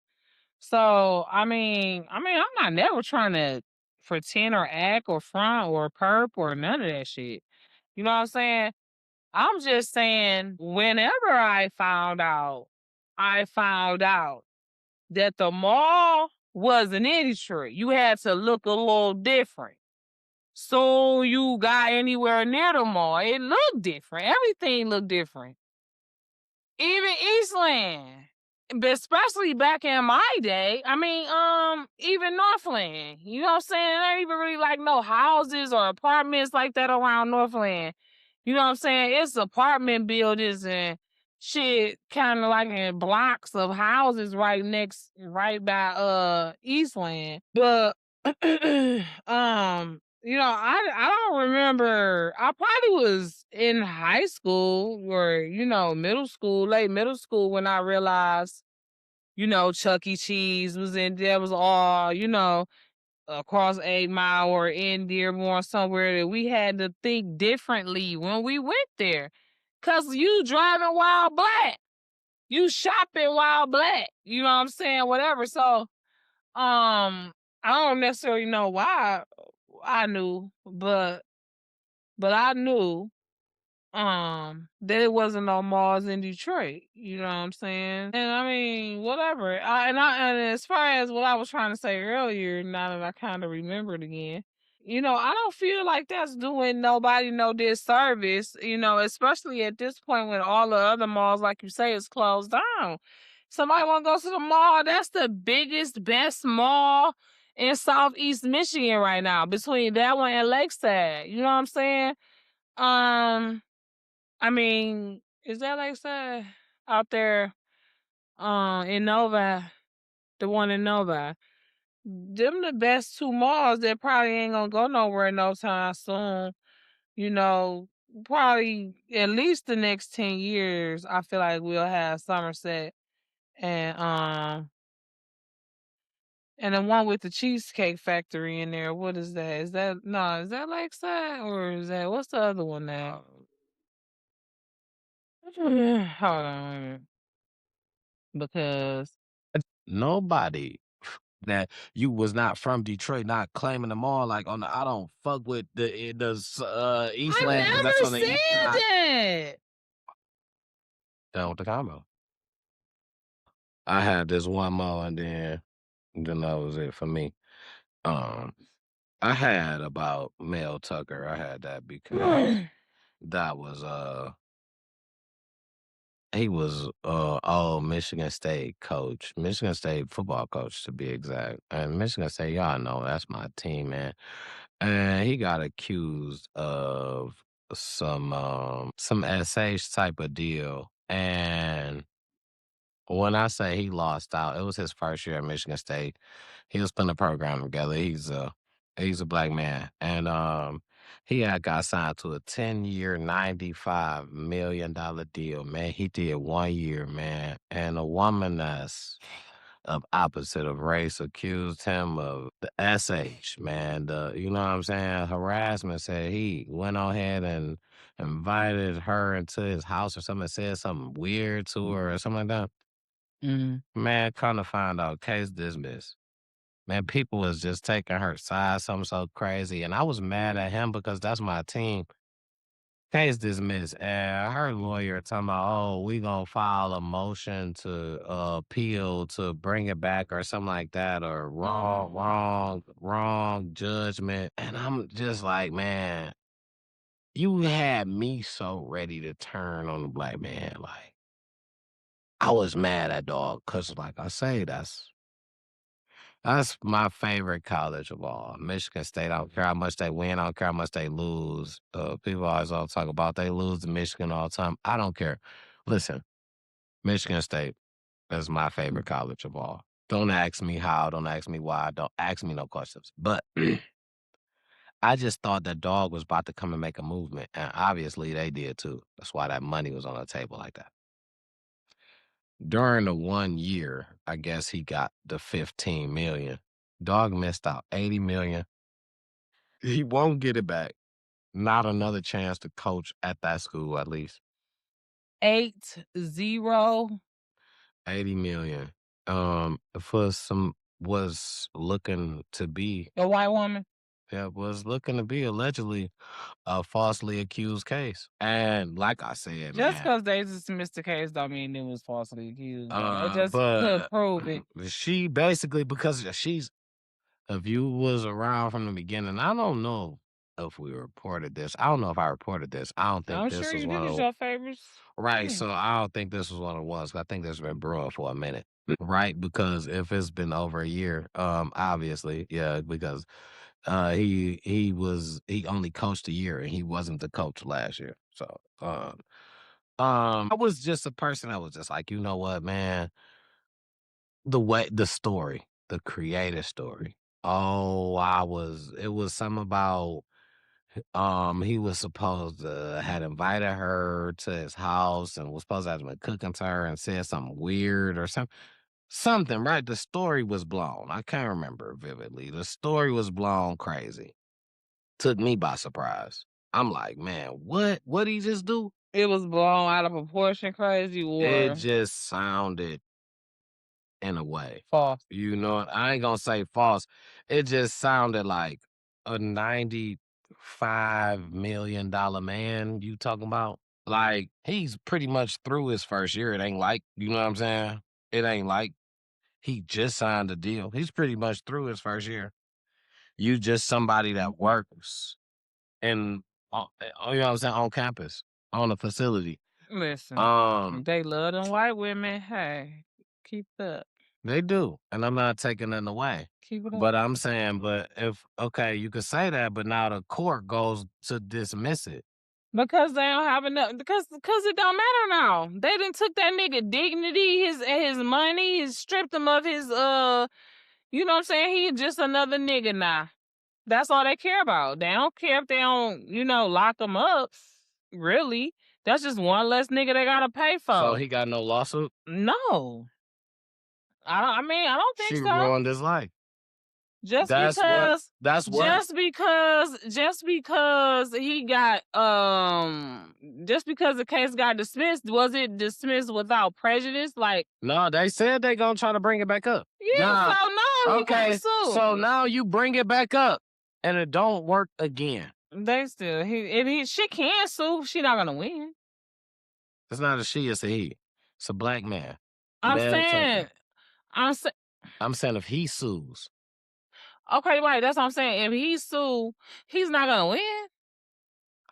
So I'm not never trying to pretend or act or front or perp or none of that shit. You know what I'm saying? I'm just saying, whenever I found out that the mall wasn't in Detroit. You had to look a little different. So you got anywhere near the mall, it looked different. Everything looked different. Even Eastland, but especially back in my day. Even Northland. You know what I'm saying? There ain't even really like no houses or apartments like that around Northland. You know what I'm saying? It's apartment buildings and shit kind of like in blocks of houses right by Eastland. But I don't remember. I probably was in high school or middle school, late middle school when I realized, Chuck E. Cheese was in there, was all, across 8 Mile or in Dearborn somewhere, that we had to think differently when we went there. Cause you driving while black. You shopping while black. You know what I'm saying? Whatever. So I don't necessarily know why I knew, but I knew that it wasn't no malls in Detroit. You know what I'm saying? And whatever. And as far as what I was trying to say earlier, now that I kind of remembered again, I don't feel like that's doing nobody no disservice, especially at this point when all the other malls, like you say, is closed down. Somebody want to go to the mall, that's the biggest, best mall in Southeast Michigan right now, between that one and Lakeside. You know what I'm saying? Um, is that Lakeside out there in Novi, the one in Novi? Them the best two malls that probably ain't gonna go nowhere no time soon. You know, probably at least the next 10 years, I feel like we'll have Somerset and the one with the Cheesecake Factory in there. What is that? Is that Lakeside or is that what's the other one now? Hold on a minute. Because
Nobody that you was not from Detroit, not claiming them all like on the I don't fuck with the Eastland.
I
That's on
never
the east
said
side.
that.
Down with the combo. I had this one more and then that was it for me. Um, I had about Mel Tucker. I had that because that was He was Michigan State coach, Michigan State football coach to be exact. And Michigan State, y'all know that's my team, man. And he got accused of some SH type of deal. And when I say he lost out, it was his first year at Michigan State. He was putting a program together. He's a black man. And he had got signed to a 10-year, $95 million deal, man. He did 1 year, man. And a woman that's of opposite of race accused him of the SH, man. You know what I'm saying? Harassment. Said he went on ahead and invited her into his house or something, said something weird to her or something like that.
Mhm.
Man, come to find out, case dismissed. Man, people was just taking her side, something so crazy. And I was mad at him because that's my team. Case dismissed. And her lawyer talking about, oh, we gonna file a motion to appeal to bring it back or something like that, or wrong judgment. And I'm just like, man, you had me so ready to turn on the black man. Like, I was mad at dog, cause like I say, that's my favorite college of all. Michigan State. I don't care how much they win. I don't care how much they lose. People always all talk about they lose to Michigan all the time. I don't care. Listen, Michigan State is my favorite college of all. Don't ask me how. Don't ask me why. Don't ask me no questions. But I just thought that dog was about to come and make a movement, and obviously they did too. That's why that money was on the table like that. During the 1 year, I guess he got the 15 million. Dog missed out 80 million. He won't get it back. Not another chance to coach at that school, at least.
80.
80 million. For some was looking to be,
A white woman.
yeah, was looking to be allegedly a falsely accused case. And like I said,
Just
man,
because they dismissed the case don't mean it was falsely accused, though. They just could
but
prove it.
she basically, because she's, if you was around from the beginning, I don't know if we reported this. I don't know if I reported this. I don't think
I'm
this
sure
was
you
one
did.
of
It's
the
your favorites.
right.
Yeah.
So I don't think this was one of the ones. 'Cause I think this has been brewing for a minute. Right. Because if it's been over a year, obviously, yeah, because he only coached a year and he wasn't the coach last year. So I was just a person that was just like, you know what, man, the story, the creative story. Oh, it was something about he was supposed to had invited her to his house and was supposed to have been cooking to her and said something weird or something, right? The story was blown. I can't remember vividly. The story was blown crazy. Took me by surprise. I'm like, man, what? What did he just do?
It was blown out of proportion, crazy,
It
or
just sounded in a way.
false.
You know, I ain't gonna say false. It just sounded like a $95 million man you talking about. Like he's pretty much through his first year. It ain't like, you know what I'm saying? It ain't like he just signed a deal. He's pretty much through his first year. You just somebody that works and you know what I'm saying, on campus, on a facility.
Listen,
Um,
they love them white women. Hey, keep it up.
they do, and I'm not taking nothing away.
Keep it up.
But I'm saying, but if okay, you could say that, but now the court goes to dismiss it.
Because they don't have enough. Because it don't matter now. They done took that nigga dignity, his money, stripped him of his You know what I'm saying? He just another nigga now. That's all they care about. They don't care if they don't, lock him up. Really. That's just one less nigga they gotta pay
So
for.
he got no lawsuit.
No. I don't think
She
so.
ruined his life.
Just
That's what.
because
That's what.
just because he got just because the case got dismissed, was it dismissed without prejudice? Like,
No, they said they gonna try to bring it back up.
yeah,
Nah.
so no, he can't
Okay.
sue.
So now you bring it back up, and it don't work again.
They still she can sue, she not gonna win.
It's not a she, it's a he. It's a black man.
I'm
Mel
saying,
Tucker.
I'm saying,
I'm saying if he sues,
okay, right. That's what I'm saying. If he sue, he's not gonna win.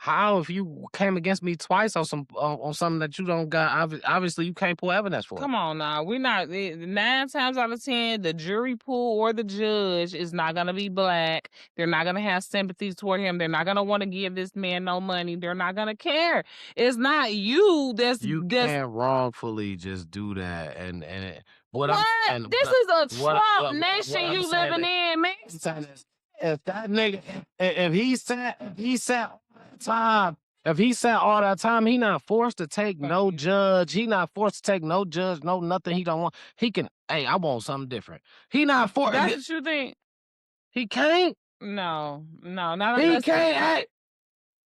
How if you came against me twice on some on something that you don't got? Obviously, you can't pull evidence for it.
Come on now. We're not 9 times out of 10, the jury pool or the judge is not gonna be black. They're not gonna have sympathy toward him. They're not gonna want to give this man no money. They're not gonna care. It's not you
You
that's
can't wrongfully just do that. What I'm
what?
and
This is a Trump
what
nation
I'm
you
saying
living
is,
in, man.
I'm saying is, if that nigga if he sat all that time, if he sat all that time, he not forced to take
Fuck
no
you.
judge. He not forced to take no judge, no nothing. He don't want. He can. Hey, I want something different. He not forced.
That's what you think?
He can't.
No, no, not
He
unless
can't act.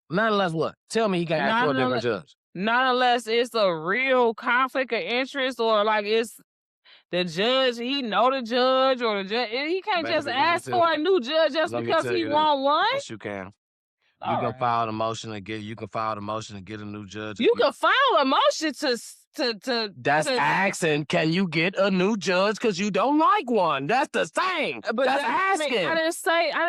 Not unless what? Tell me he can't act
not
for a
unless
different judge.
not unless it's a real conflict of interest or like it's the judge, he know the judge or the judge. He can't just
Baby, let me
ask
tell
for a new judge just
let me
because
tell
he
you this.
want one.
Yes, you can. You
All
can
right.
file the motion to get. You can file the motion to get a new judge.
You can file a motion to
That's asking. Can you get a new judge because you don't like one? That's the same.
but
That's
I mean,
asking.
I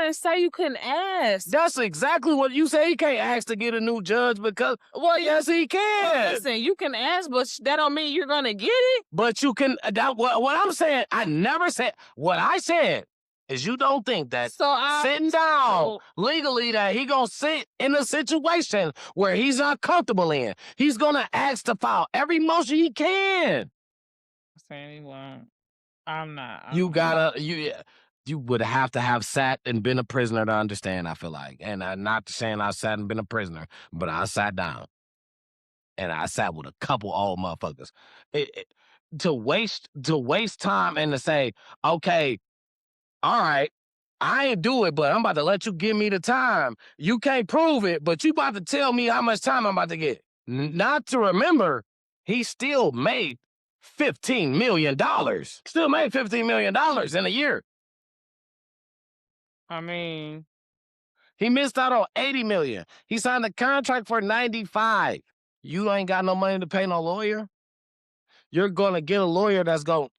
didn't say you couldn't ask.
That's exactly what you say. He can't ask to get a new judge because,
Well,
yes, he can.
listen, you can ask, but that don't mean you're gonna get it.
But you can. What I'm saying, I never said. What I said is you don't think that
So
sitting down legally that he gonna sit in a situation where he's not comfortable in. He's gonna ask to file every motion he can.
saying he won't. I'm not.
You gotta you would have to have sat and been a prisoner to understand. I feel like, and I'm not saying I sat and been a prisoner, but I sat down and I sat with a couple old motherfuckers. To waste time and to say, okay, all right, I ain't do it, but I'm about to let you give me the time. You can't prove it, but you about to tell me how much time I'm about to get. Not to remember, he still made $15 million. Still made $15 million in a year.
I mean,
He missed out on 80 million. He signed a contract for 95. You ain't got no money to pay no lawyer. You're gonna get a lawyer that's gonna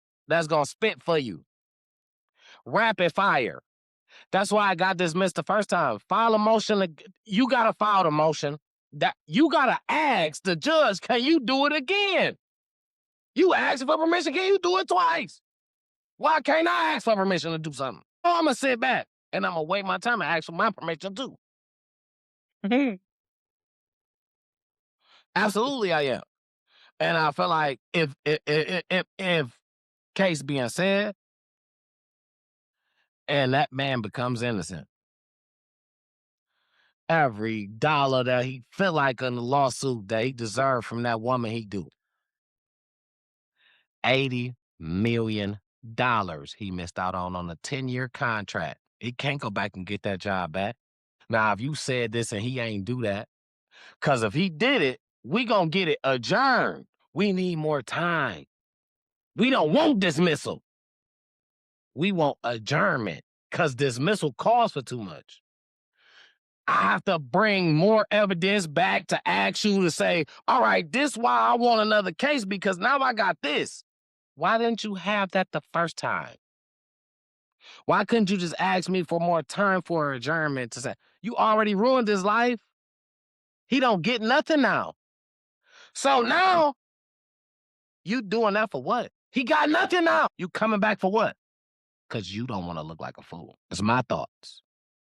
spit for you. Rapid fire. That's why I got dismissed the first time. File a motion. You gotta file the motion. That you gotta ask the judge, can you do it again? You asked for permission, can you do it twice? Why can't I ask for permission to do something? Oh, I'm gonna sit back and I'm gonna wait my time and ask for my permission too. Absolutely, I am. And I feel like if case being said, and that man becomes innocent, every dollar that he feel like in the lawsuit that he deserved from that woman, he do. $80 million he missed out on a 10-year contract. He can't go back and get that job back. Now, if you said this and he ain't do that, because if he did it, we gonna get it adjourned. We need more time. We don't want dismissal. We want adjournment because dismissal costs for too much. I have to bring more evidence back to ask you to say, all right, this why I want another case because now I got this. Why didn't you have that the first time? Why couldn't you just ask me for more time for adjournment to say, you already ruined his life? He don't get nothing now. So now, you doing that for what? He got nothing now. You coming back for what? Because you don't want to look like a fool. That's my thoughts.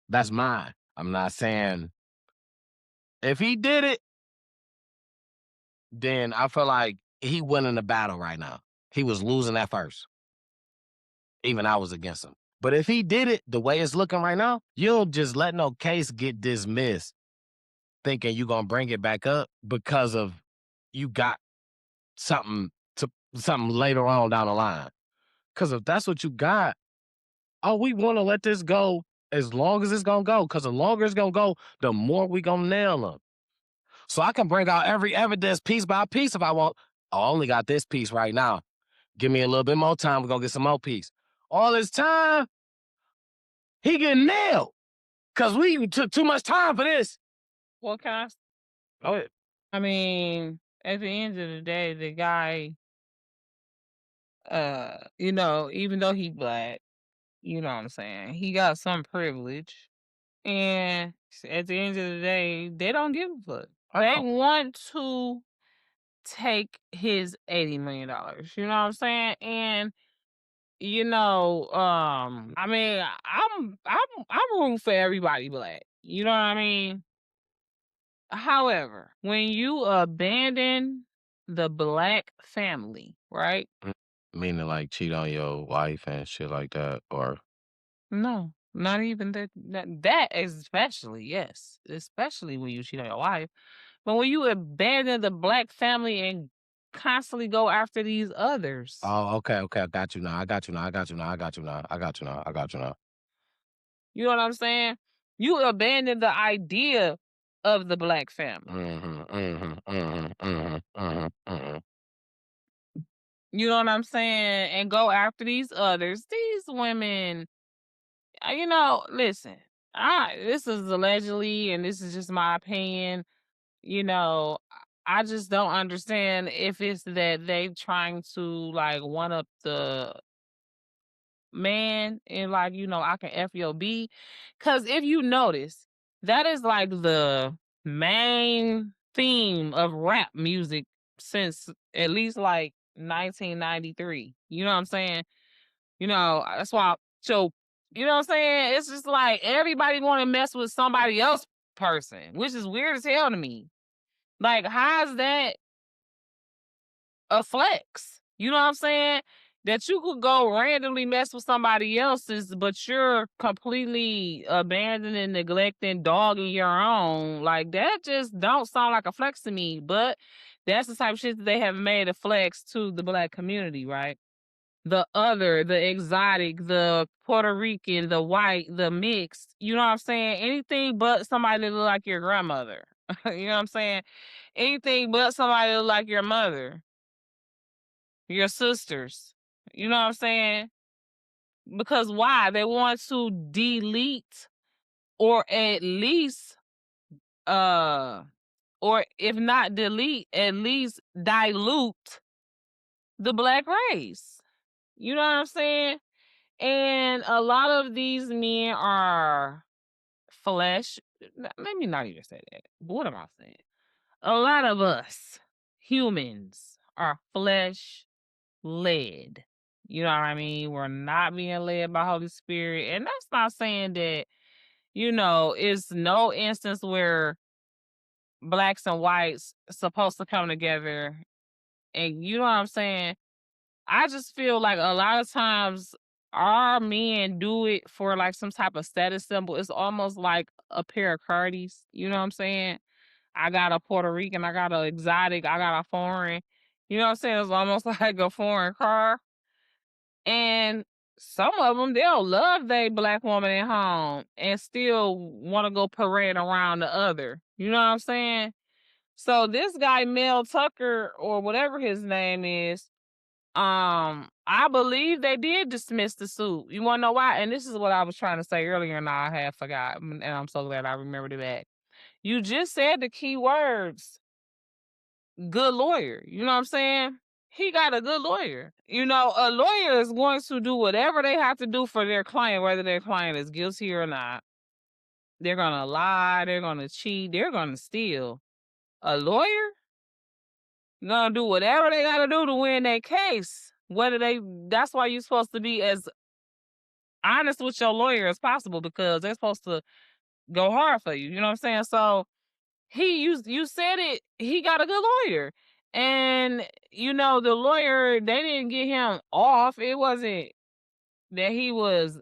That's mine. I'm not saying if he did it, then I feel like he winning the battle right now. He was losing at first. Even I was against him. But if he did it the way it's looking right now, you'll just let no case get dismissed thinking you're gonna bring it back up because of you got something something later on down the line. Cause if that's what you got, oh, we wanna let this go as long as it's gonna go. Cause the longer it's gonna go, the more we gonna nail them. So I can bring out every evidence piece by piece if I want. I only got this piece right now. Give me a little bit more time, we're gonna get some more piece. All this time, he getting nailed. Cause we took too much time for this.
well, can I?
Go ahead.
I mean, at the end of the day, the guy, even though he black, you know what I'm saying, he got some privilege. And at the end of the day, they don't give a fuck. They
Oh,
want to take his $80 million. You know what I'm saying? And I mean, I'm rooting for everybody black. You know what I mean? However, when you abandon the black family, right?
mm, meaning like cheat on your wife and shit like that, or
No, not even that. That especially, yes, especially when you cheat on your wife. But when you abandon the black family and constantly go after these others,
oh, okay, okay, I got you now. I got you now. I got you now. I got you now. I got you now. I got you now.
you know what I'm saying? You abandon the idea of the black family.
Mhm, mhm, mhm, mhm, mhm, mhm.
You know what I'm saying? And go after these others. These women, listen, this is allegedly, and this is just my opinion. You know, I just don't understand if it's that they trying to like one up the man and like, I can F your B. Cause if you notice, that is like the main theme of rap music since at least like 1993. You know what I'm saying? That's why so you know what I'm saying? It's just like everybody want to mess with somebody else person, which is weird as hell to me. Like, how's that a flex? You know what I'm saying? That you could go randomly mess with somebody else's, but you're completely abandoning, neglecting, dogging your own. Like, that just don't sound like a flex to me. But that's the type of shit that they have made a flex to the black community, right? The other, the exotic, the Puerto Rican, the white, the mixed. You know what I'm saying? Anything but somebody that look like your grandmother. You know what I'm saying? Anything but somebody that look like your mother, your sisters. You know what I'm saying? Because why? They want to delete or at least uh or if not delete, at least dilute the black race. You know what I'm saying? And a lot of these men are flesh. Let me not even say that. What am I saying? A lot of us humans are flesh led. You know what I mean? We're not being led by Holy Spirit. And that's not saying that, it's no instance where blacks and whites supposed to come together. And you know what I'm saying? I just feel like a lot of times our men do it for like some type of status symbol. It's almost like a pair of cardies. You know what I'm saying? I got a Puerto Rican, I got a exotic, I got a foreign. You know what I'm saying? It's almost like a foreign car. And some of them, they'll love their black woman at home and still want to go parade around the other. You know what I'm saying? So this guy, Mel Tucker, or whatever his name is, I believe they did dismiss the suit. You want to know why? And this is what I was trying to say earlier, and I had forgot, and I'm so glad I remembered it back. You just said the key words, good lawyer. You know what I'm saying? He got a good lawyer. A lawyer is going to do whatever they have to do for their client, whether their client is guilty or not. They're gonna lie, they're gonna cheat, they're gonna steal. A lawyer gonna do whatever they gotta do to win their case. That's why you're supposed to be as honest with your lawyer as possible because they're supposed to go hard for you. You know what I'm saying? So you said it, he got a good lawyer. And the lawyer, they didn't get him off. It wasn't that he was,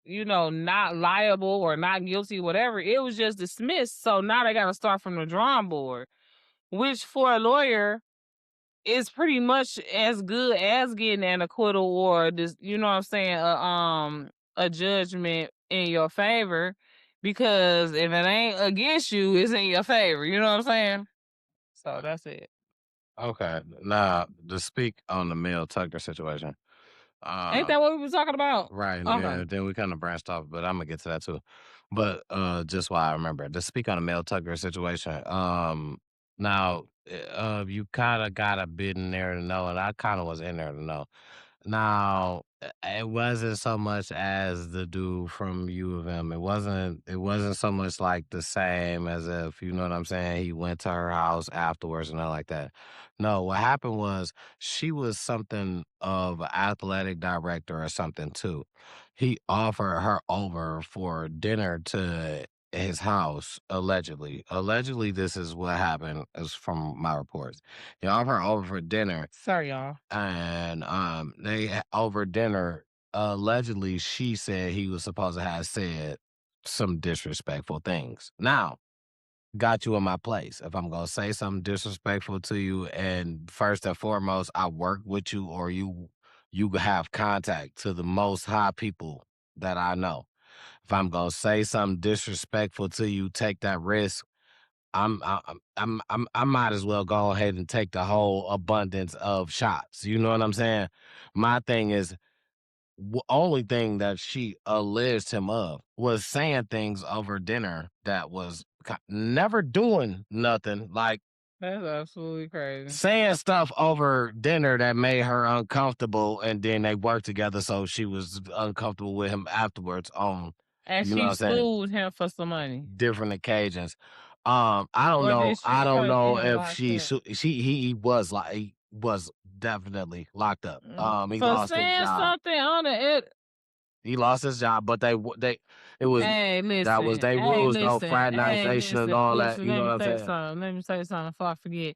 not liable or not guilty, whatever. It was just dismissed. So now they gotta start from the drawing board, which for a lawyer is pretty much as good as getting an acquittal or this, you know what I'm saying, a judgment in your favor. Because if it ain't against you, it's in your favor. You know what I'm saying? So that's it.
Okay. Now to speak on the Mel Tucker situation.
Ain't
Uh
that what we were talking about?
right, and
Okay.
then we kind of branched off, but I'm gonna get to that too. But just why I remember to speak on the Mel Tucker situation. Now you kind of got a bit in there to know, and I kind of was in there to know. Now It wasn't so much as the dude from U of M. It wasn't so much like the same as if, you know what I'm saying, he went to her house afterwards and nothing like that. No, what happened was she was something of an athletic director or something too. He offered her over for dinner to his house, allegedly. Allegedly, this is what happened, is from my reports. He offered her over for dinner,
Sorry, y'all.
and over dinner, allegedly she said he was supposed to have said some disrespectful things. Now, got you in my place. If I'm gonna say something disrespectful to you, and first and foremost, I work with you, or you have contact to the most high people that I know. If I'm gonna say something disrespectful to you, take that risk. I might as well go ahead and take the whole abundance of shots. You know what I'm saying? My thing is, only thing that she alleged him of was saying things over dinner that was never doing nothing, like
That's absolutely crazy.
saying stuff over dinner that made her uncomfortable, and then they worked together, so she was uncomfortable with him afterwards on,
And
you know what
she
I'm saying,
sued him for some money.
different occasions. I don't
Or
know.
did she
I don't
or
know
she
if
locked
she
up?
he was like, he was definitely locked up. He
For
lost his
saying
job.
something on it.
He lost his job, but they it was
Hey,
that was
listen.
they
Hey,
rules though,
listen. Hey,
fraternization and
listen.
all that.
Listen.
You know
Let
what
me
I'm
say
saying?
something. Let me say something before I forget.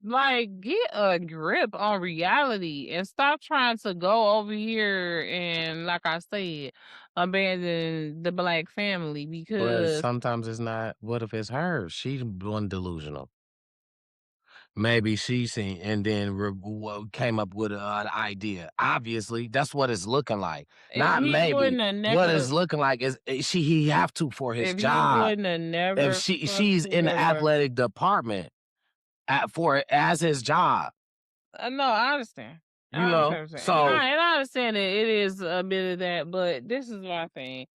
Like, get a grip on reality and stop trying to go over here and, like I said, abandon the black family
But
because
sometimes it's not. What if it's her? She's one delusional. Maybe she seen and then came up with an idea. Obviously, that's what it's looking like. Not
he
maybe.
wouldn't have
What it's
never
looking like is he have to for his
if he
job.
wouldn't have
If
never
she's
fucking
in the
ever.
athletic department for as his job,
No, I understand.
you
I understand
know.
what you're saying.
So,
And I understand that it is a bit of that, but this is my thing.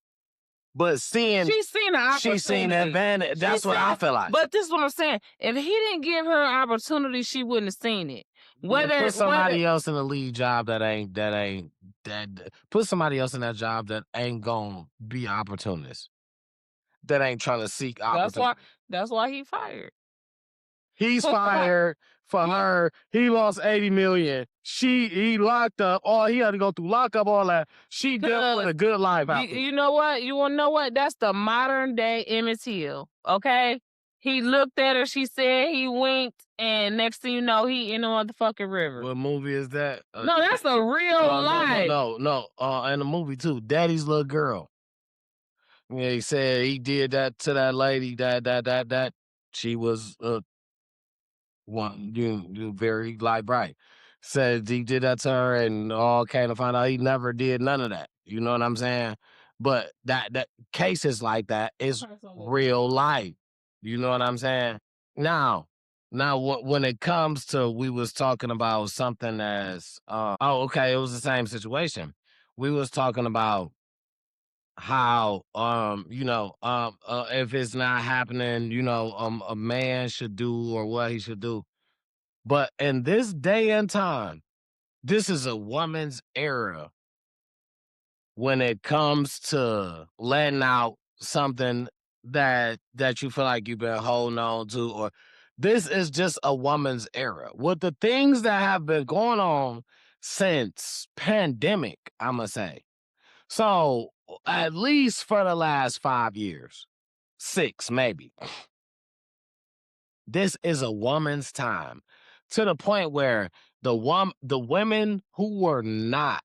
but
She's seen an
she's seen the
opportunity.
advantage.
She
That's what
seen
I
it,
feel like.
but this is what I'm saying. If he didn't give her an opportunity, she wouldn't have seen it.
Put
Whether
somebody else in the lead job that put somebody else in that job that ain't gonna be opportunist. That ain't trying to seek
that's
opportunity.
why he fired.
He's fired for her. He lost 80 million. He locked up. All he had to go through lockup, all that. She dealt with a good life after.
You know what? You want to know what? That's the modern day Emmett Till. Okay, he looked at her. She said he winked, and next thing you know, he in the motherfucking river.
What movie is that?
No, that's a real life.
No. And the movie too. Daddy's Little Girl. Yeah, he said he did that to that lady. That she was one you very like bright. Said he did that to her, and all came to find out he never did none of that. You know what I'm saying? But that cases like that is real life. You know what I'm saying? Now, when it comes to, we was talking about something as oh, okay, it was the same situation. We was talking about how if it's not happening, a man should do or what he should do. But in this day and time, this is a woman's era when it comes to letting out something that you feel like you've been holding on to, or this is just a woman's era. With the things that have been going on since pandemic, I'ma say. So at least for the last 5 years, 6 maybe, this is a woman's time, to the point where the women who were not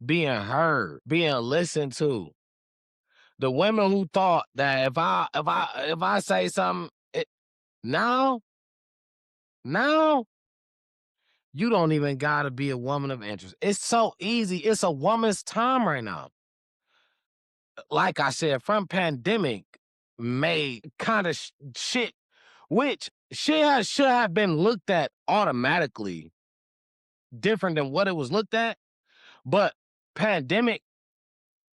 being heard, being listened to, the women who thought that if I say something, now now you don't even gotta be a woman of interest. It's so easy. It's a woman's time right now. Like I said, from pandemic made kind of shit, which should have been looked at automatically different than what it was looked at. But pandemic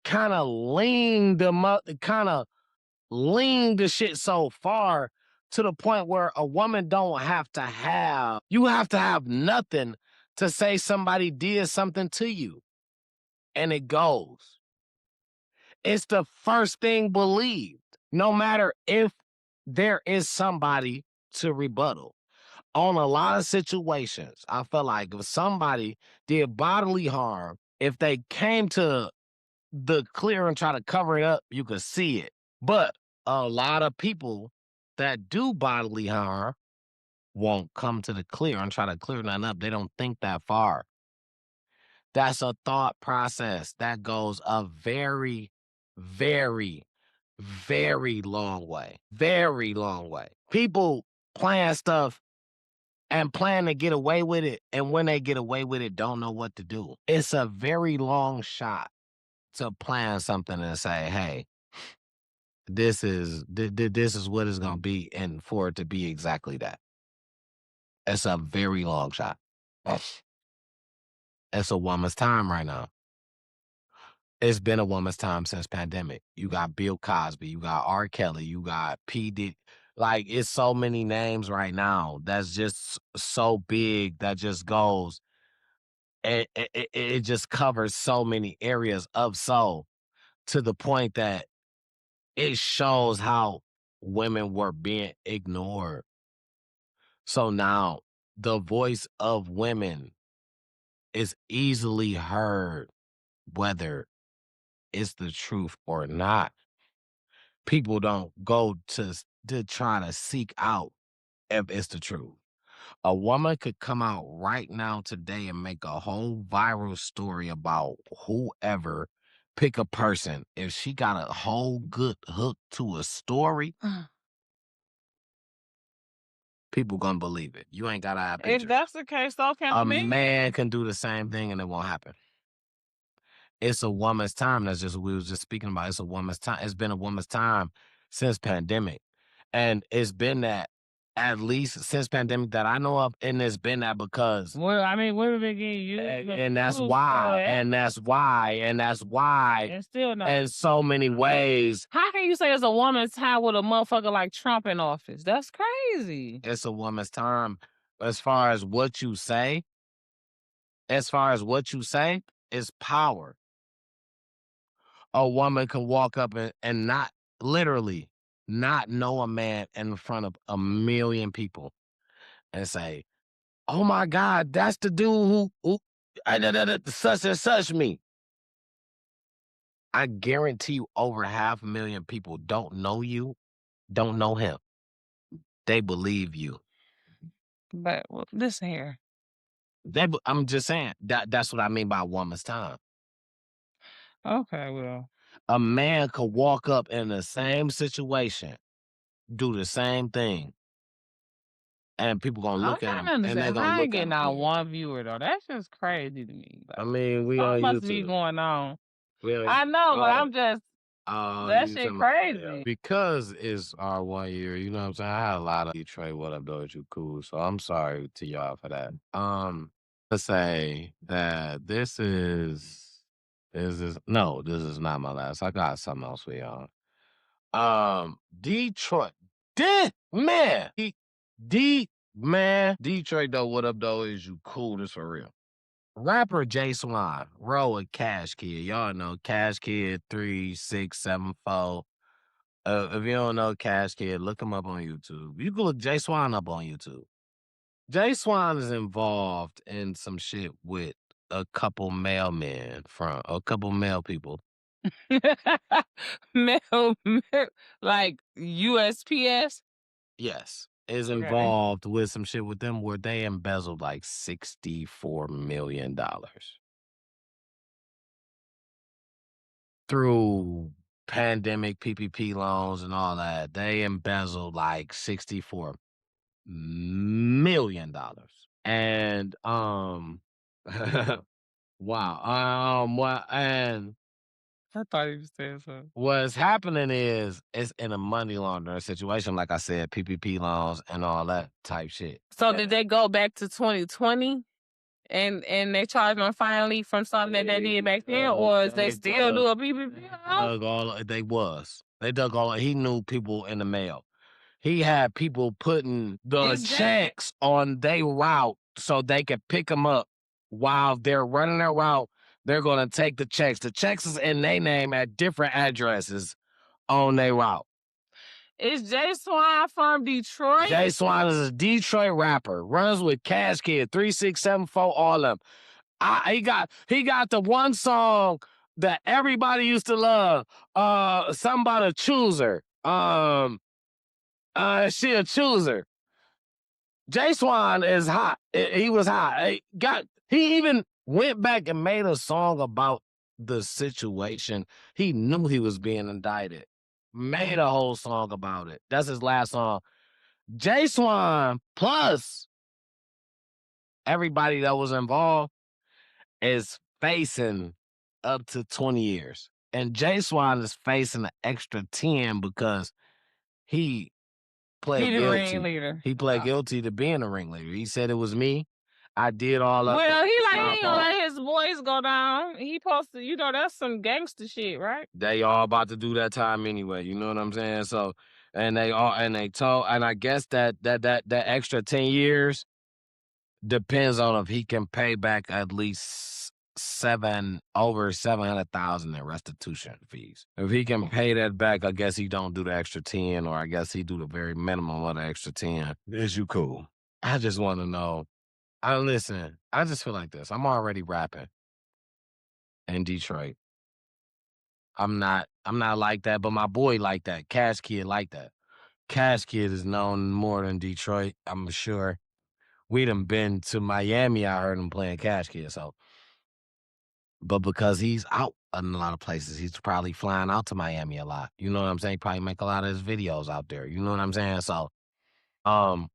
kind of leaned the shit so far, to the point where a woman don't have to have, you have to have nothing to say somebody did something to you, and it goes. It's the first thing believed, no matter if there is somebody to rebuttal. On a lot of situations, I feel like if somebody did bodily harm, if they came to the clear and try to cover it up, you could see it. But a lot of people that do bodily harm won't come to the clear and try to clear nothing up. They don't think that far. That's a thought process that goes a very, very, very long way. Very long way. People plan stuff and plan to get away with it, and when they get away with it, don't know what to do. It's a very long shot to plan something and say, "Hey, this is what it's gonna be," and for it to be exactly that. It's a very long shot. It's a woman's time right now. It's been a woman's time since pandemic. You got Bill Cosby, you got R. Kelly, you got P. Diddy. Like, it's so many names right now that's just so big that just goes. It just covers so many areas of soul to the point that it shows how women were being ignored. So now the voice of women is easily heard, whether it's the truth or not. People don't go to try to seek out if it's the truth. A woman could come out right now today and make a whole viral story about whoever, pick a person. If she got a whole good hook to a story, people gonna believe it. You ain't gotta have
If
pictures.
that's the case, so can
A
me.
man can do the same thing and it won't happen. It's a woman's time. That's just what we was just speaking about. It's a woman's time. It's been a woman's time since pandemic. And it's been that at least since pandemic that I know of, and it's been that because
Well, I mean, women been getting used
and that's why, and that's why, and that's why,
and still not.
in so many ways,
How can you say it's a woman's time with a motherfucker like Trump in office? That's crazy.
it's a woman's time. As far as what you say, is power. A woman can walk up and not literally not know a man in front of a million people and say, "Oh my God, that's the dude who such and such me." I guarantee you over 500,000 people don't know you, don't know him. They believe you.
But well, listen here.
I'm just saying that's what I mean by woman's time.
Okay, well,
A man could walk up in the same situation, do the same thing, and people gonna
I'm
look at
trying
him
to
and they're
understand.
gonna
I ain't
look at
getting
him
out
weird.
one viewer though. That's just crazy to me.
I
Like,
mean, we on
something must be
YouTube.
going on.
We on
I know, but I'm just that
you
shit
talking about
crazy.
because it's our 1 year, you know what I'm saying? I had a lot of Detroit, what up, though, you cool. So I'm sorry to y'all for that. To say that this is not my last. I got something else for y'all. Detroit. Man, Detroit though, what up though? Is you cool? This for real. Rapper Jai Swan, roll with Cash Kid. Y'all know Cash Kid 3674. If you don't know Cash Kid, look him up on YouTube. You can look Jai Swan up on YouTube. Jai Swan is involved in some shit with a couple a couple male people.
Like USPS.
Yes. Is
Okay.
involved with some shit with them where they embezzled like $64 million through pandemic PPP loans and all that. They embezzled like $64 million. And wow. And
I thought he was saying something.
what's happening is it's in a money laundering situation, like I said, PPP loans and all that type shit.
So did they go back to 2020 and they charged them finally from something that they did back then, or is they still do a PPP?
They dug all. He knew people in the mail. He had people putting the checks on their route so they could pick them up while they're running their route, they're gonna take the checks. The checks is in their name at different addresses on their route.
Is Jai Swan from Detroit?
Jai Swan is a Detroit rapper. Runs with Cash Kid, 3674, all of them. He got the one song that everybody used to love. Somebody chooser. She a chooser. Jai Swan is hot. He was hot. He even went back and made a song about the situation. He knew he was being indicted. Made a whole song about it. That's his last song. Jai Swan plus everybody that was involved is facing up to 20 years. And Jai Swan is facing an extra 10 because he pled
He the
guilty.
ringleader.
He pled guilty to being a ringleader. He said it was me. I did all of
Well, he
it's
like he
my
ain't gonna
fault.
let his boys go down. He supposed to, that's some gangster shit, right?
They all about to do that time anyway. You know what I'm saying? So, and I guess that extra 10 years depends on if he can pay back at least over 700,000 in restitution fees. If he can pay that back, I guess he don't do the extra 10, or I guess he do the very minimum of the extra 10. Is you cool? I just want to know. Listen, I just feel like this. I'm already rapping in Detroit. I'm not like that, but my boy like that. Cash Kid like that. Cash Kid is known more than Detroit, I'm sure. We done been to Miami, I heard him playing Cash Kid, so. But because he's out in a lot of places, he's probably flying out to Miami a lot. You know what I'm saying? He probably make a lot of his videos out there. You know what I'm saying? So, um,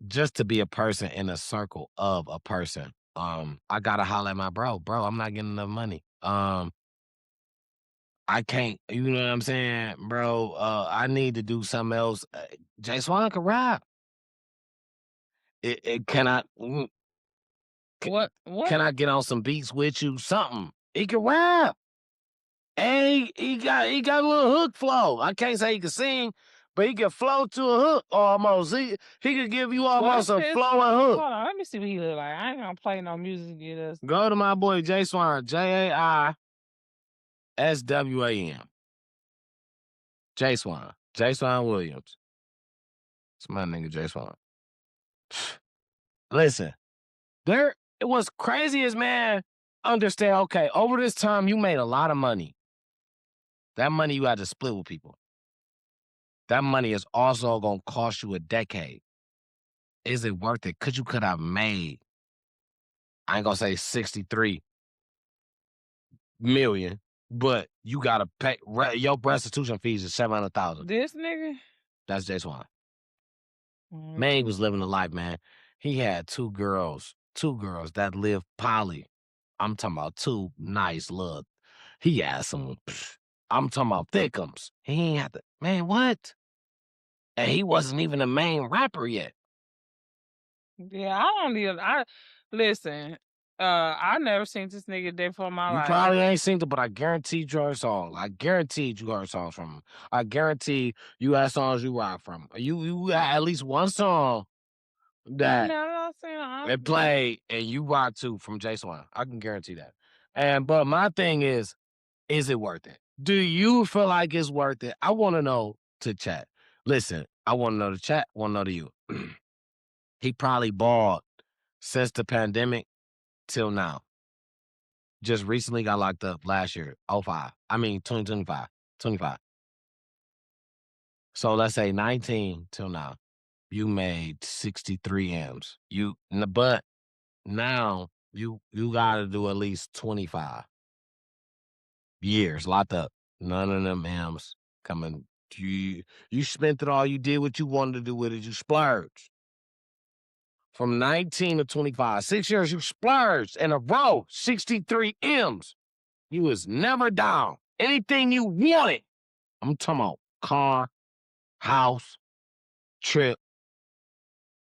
just to be a person in a circle of a person, I gotta holler at my bro. Bro, I'm not getting enough money. I can't, you know what I'm saying, bro? I need to do something else. Jai Swan can rap. Can I?
What?
Can I get on some beats with you? Something. He can rap. And he got a little hook flow. I can't say he can sing, but he can flow to a hook almost. He could give you almost a flow and hook.
Hold on, let me see what he look like. I ain't gonna play no music to get us.
Go to my boy Jai Swan, Jaiswan. Jai Swan. Jai Swan Williams. It's my nigga Jai Swan. Listen, it was crazy as man. Understand, okay, over this time, you made a lot of money. That money you had to split with people. That money is also going to cost you a decade. Is it worth it? Because you could have made, I ain't going to say 63 million, but you got to pay, your restitution fees is 700,000.
This nigga?
That's Jai Swan. Man, he was living the life, man. He had two girls that lived poly. I'm talking about two nice look. He had some, I'm talking about thickums. He ain't had to, man, what? And he wasn't even a main rapper yet.
Yeah, listen, I never seen this nigga day before my life.
You probably ain't seen it, but I guaranteed you heard songs. I guaranteed you heard songs from him. I guarantee you had songs you rock from. You had at least one song that it played and you rock to from Jai Swan. I can guarantee that. But my thing is it worth it? Do you feel like it's worth it? I want to know to chat. Listen, I want to know the chat, want to know to you. He probably balled since the pandemic till now. Just recently got locked up last year, 2025. So let's say 19 till now. You made 63 M's. But now you gotta do at least 25 years locked up. None of them M's coming. You spent it all. You did what you wanted to do with it. You splurged. From 19 to 25, 6 years, you splurged in a row, 63 M's. You was never down. Anything you wanted. I'm talking about car, house, trip,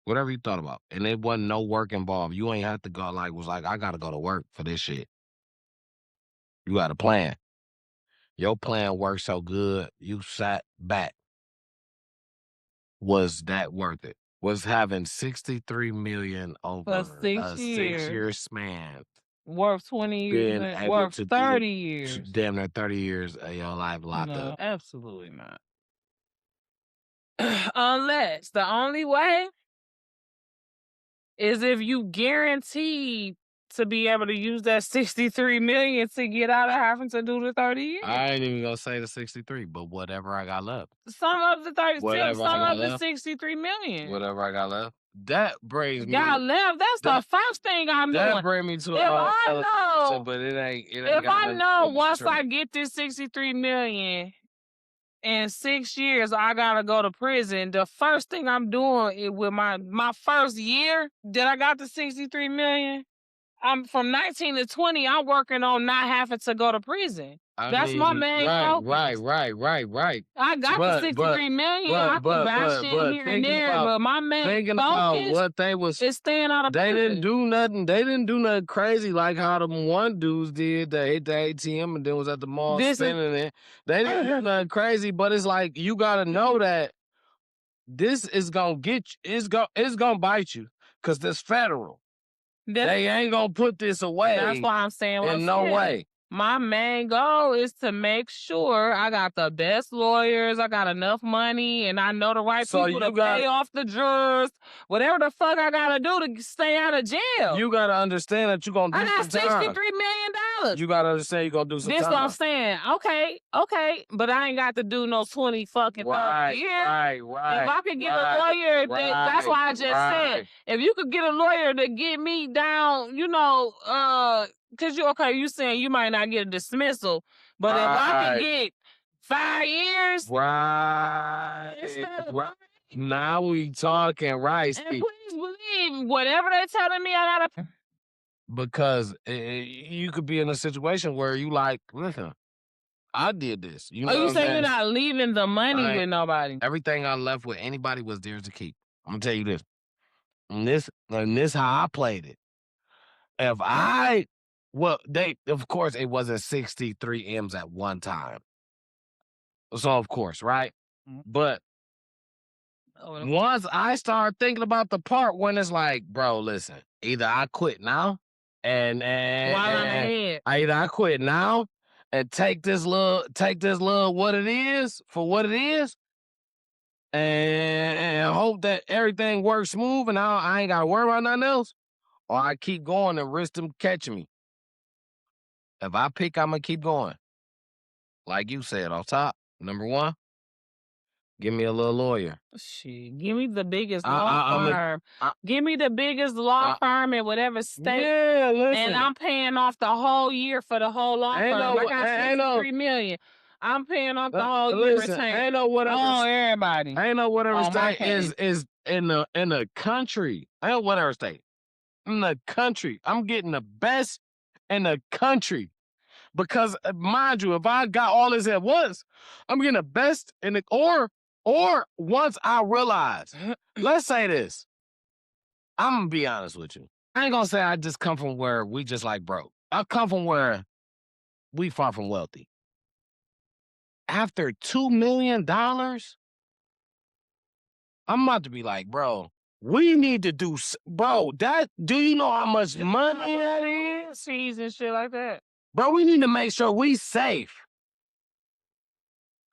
whatever you thought about. And it wasn't no work involved. You ain't have to go I got to go to work for this shit. You got a plan. Your plan worked so good, you sat back. Was that worth it? was having 63 million
For
over a
6 years.
6-year span.
Worth 20 years,
Being able
worth
to do
30 years.
damn near 30 years of your life locked
No,
up.
absolutely not. Unless the only way is if you guaranteed to be able to use that 63 million to get out of having to do the 30 years.
I ain't even gonna say the 63, but whatever I got left.
Some of the 30,
Whatever I
some
got
of the
left.
63 million.
Whatever I got left. That brings me.
Got left. That's the first thing I'm doing.
That bring me to
If I know,
but it ain't.
if I know once I get this 63 million in 6 years, I gotta go to prison. The first thing I'm doing is with my first year that I got the 63 million. I'm from 19 to 20. I'm working on not having to go to prison. That's my main focus.
Right.
I got the 63 million. I can buy shit here and there, but my main focus is staying out of prison.
They didn't do nothing. They didn't do nothing crazy like how them one dudes did that hit the ATM and then was at the mall spending it. They didn't do nothing crazy, but it's like you gotta know that this is gonna get you. It's gonna bite you because this federal. They ain't gonna put this away.
That's why I'm saying
in no way.
My main goal is to make sure I got the best lawyers, I got enough money, and I know the right people to pay off the jurors, whatever the fuck I gotta do to stay out of jail.
You gotta understand that you're gonna do
I
some
got
time.
$63 million.
You gotta understand you're gonna do some time.
This what I'm saying. Okay, but I ain't got to do no 20 fucking years.
Right.
If I could get a lawyer, that's why I just said, if you could get a lawyer to get me down, cause you saying you might not get a dismissal, but if I could get 5 years,
now we talking, right?
And please believe whatever they're telling me, I gotta.
Because you could be in a situation where you like, listen, I did this. You know
you saying you're not leaving the money with nobody?
Everything I left with anybody was theirs to keep. I'm gonna tell you this. And this how I played it. Of course, it wasn't 63 M's at one time. So, of course, right? But once I start thinking about the part when it's like, bro, listen, either I quit now either I quit now and take this little what it is for what it is and hope that everything works smooth and I ain't gotta worry about nothing else, or I keep going and risk them catching me. If I pick, I'm gonna keep going. Like you said, on top, number one, give me a little lawyer.
Shit, give me the biggest law firm. Give me the biggest law firm in whatever state.
Yeah, listen.
And I'm paying off the whole year for the whole law firm. I got 63 million. I'm paying off the whole year retained.
Ain't no whatever.
Everybody.
Ain't no whatever state is in the country. Ain't no whatever state. In the country. I'm getting the best in the country. Because mind you, if I got all this at once, I'm getting the best in the or once I realize, let's say this. I'm gonna be honest with you. I ain't gonna say I just come from where we just like broke. I come from where we far from wealthy. After $2 million, I'm about to be like, bro, we need to do, bro, do you know how much money that is?
Fees and shit like that.
Bro, we need to make sure we safe.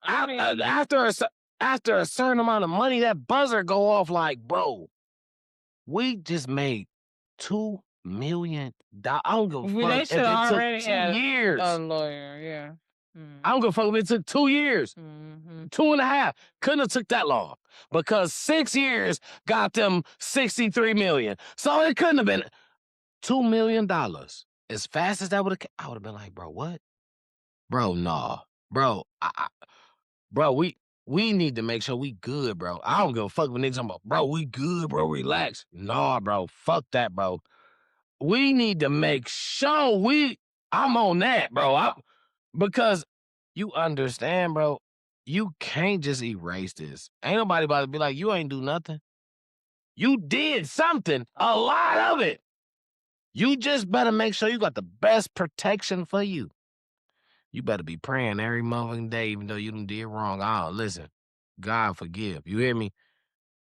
After a certain amount of money, that buzzer go off like, bro, we just made $2 million. I don't give a fuck
they
if
should
it
already
took 2 years.
A lawyer, yeah.
I don't give a fuck if it took 2 years. 2.5. Couldn't have took that long. Because 6 years got them 63 million. So it couldn't have been $2 million. As fast as that would have, I would have been like, bro, what? Bro, nah. Bro, bro, we need to make sure we good, bro. I don't give a fuck when niggas talking about, bro, we good, bro, relax. Nah, bro, fuck that, bro. We need to make sure I'm on that, bro. Because you understand, bro, you can't just erase this. Ain't nobody about to be like, you ain't do nothing. You did something, a lot of it. You just better make sure you got the best protection for you. You better be praying every motherfucking day, even though you done did wrong. Listen, God forgive. You hear me?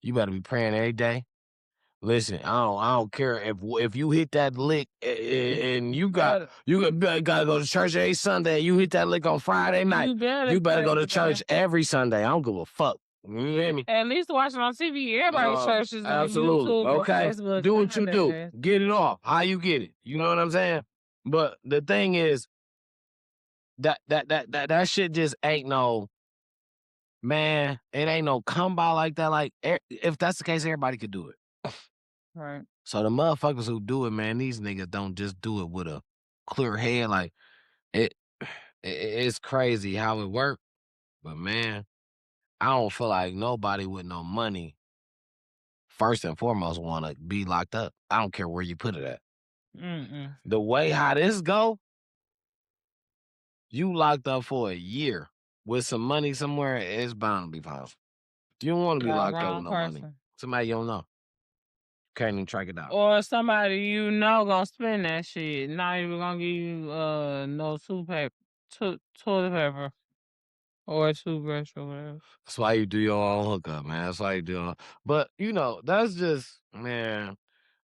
You better be praying every day. Listen, I don't care if you hit that lick and you gotta go to church every Sunday. You hit that lick on Friday night.
You better
You better
pray
go to
every day.
church every Sunday. I don't give a fuck. You hear me?
At least watch it on TV. Everybody's churches on
Absolutely.
YouTube or
Okay.
Facebook
Do what you do.
nowadays.
Get it off. How you get it? You know what I'm saying? But the thing is, that shit just ain't no man. It ain't no come by like that. Like if that's the case, everybody could do it.
Right.
So the motherfuckers who do it, man, these niggas don't just do it with a clear head. Like it, it's crazy how it works. But man, I don't feel like nobody with no money, first and foremost, want to be locked up. I don't care where you put it at.
Mm-mm.
The way how this go, you locked up for a year with some money somewhere, it's bound to be found. You don't want to be
Got
locked up
wrong
with no money.
person.
Somebody you don't know. Can't even track it out.
Or somebody you know gonna spend that shit. Not even gonna give you no toilet paper or a toothbrush or whatever.
That's why you do your own hookup, man. That's why you do it. But you know, that's just man.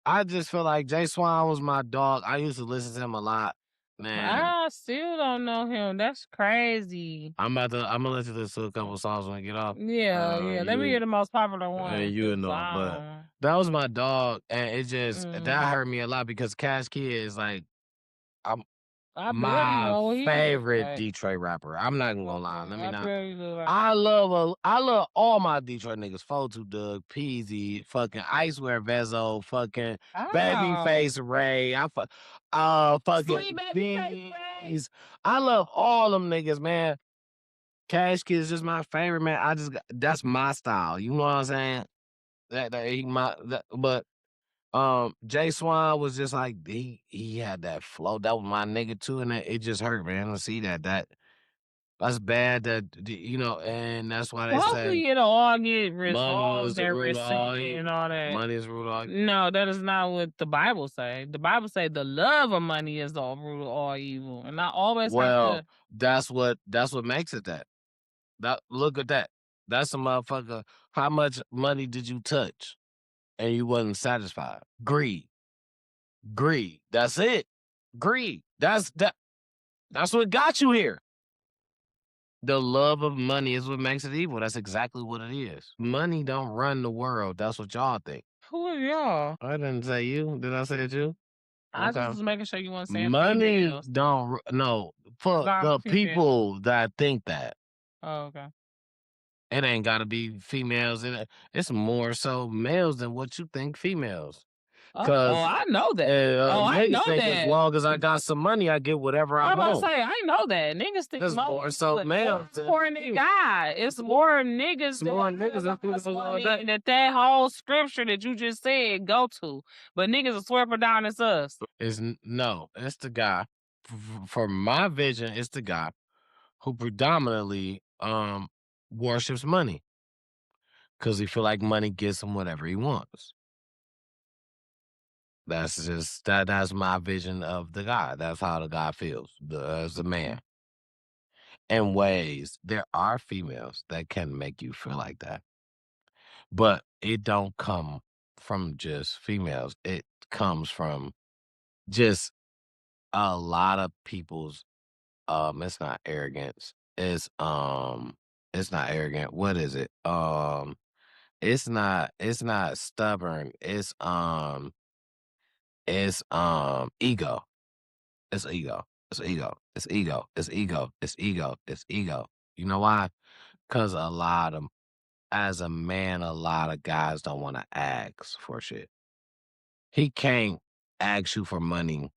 I just feel like Jai Swan was my dog. I used to listen to him a lot. Man,
I still don't know him. That's crazy.
I'm gonna listen to a couple songs when I get off.
Yeah. Let me hear the most popular
And
one.
you
'Cause
know,
I
but
don't.
that was my dog, and it just that
Mm.
hurt me a lot because Cash Kid is like I'm
I barely
my
know what he look
favorite
like.
Detroit rapper. I'm not even gonna lie. Let me
I
not.
barely look like.
I love all my Detroit niggas. Fotu Doug, Peasy, fucking Icewear Vezo, fucking
Ow.
Babyface Ray. Fucking
Sweet baby face.
Beans. I love all them niggas, man. Cash Kid is just my favorite, man. That's my style. You know what I'm saying? But Jai Swan was just like he had that flow. That was my nigga too, and it just hurt, man. To see that's bad. You know, and that's why they
Well,
say
hopefully it'll all get
money is
resolved
the
and
root of all
rescinded and
evil.
all that.
Money is the root of all evil.
No, that is not what the Bible say. The Bible say the love of money is the root of all evil, and I always have
Well,
to.
that's what makes it that. Look at that. That's a motherfucker. How much money did you touch and you wasn't satisfied? Greed. Greed. That's it. Greed. That's what got you here. The love of money is what makes it evil. That's exactly what it is. Money don't run the world. That's what y'all think.
Who are y'all?
I didn't say you. Did I say it you?
I just
Okay.
was making sure you weren't saying
Money
females.
don't no for
Not
the
females.
people that think that.
Oh, okay.
It ain't gotta be females. It's more so males than what you think females.
Oh,
Cause
I know that. I
niggas
know
think as
that.
long as I got some money, I get whatever I
I'm about to
want.
say, I know that. Niggas think
There's more so males than
more than God. It's more niggas
it's more niggas than females all day.
that whole scripture that you just said go to. But niggas will swear for down it's us.
No, it's the guy. For my vision, it's the guy who predominantly worships money because he feel like money gets him whatever he wants. That's my vision of the guy. That's how the guy feels as a man. In ways, there are females that can make you feel like that, but it don't come from just females. It comes from just a lot of people's it's not arrogance. It's not arrogant. What is it? It's not stubborn. It's ego. It's ego. It's ego. It's ego. It's ego. It's ego. It's ego. You know why? Cause as a man, a lot of guys don't want to ask for shit. He can't ask you for money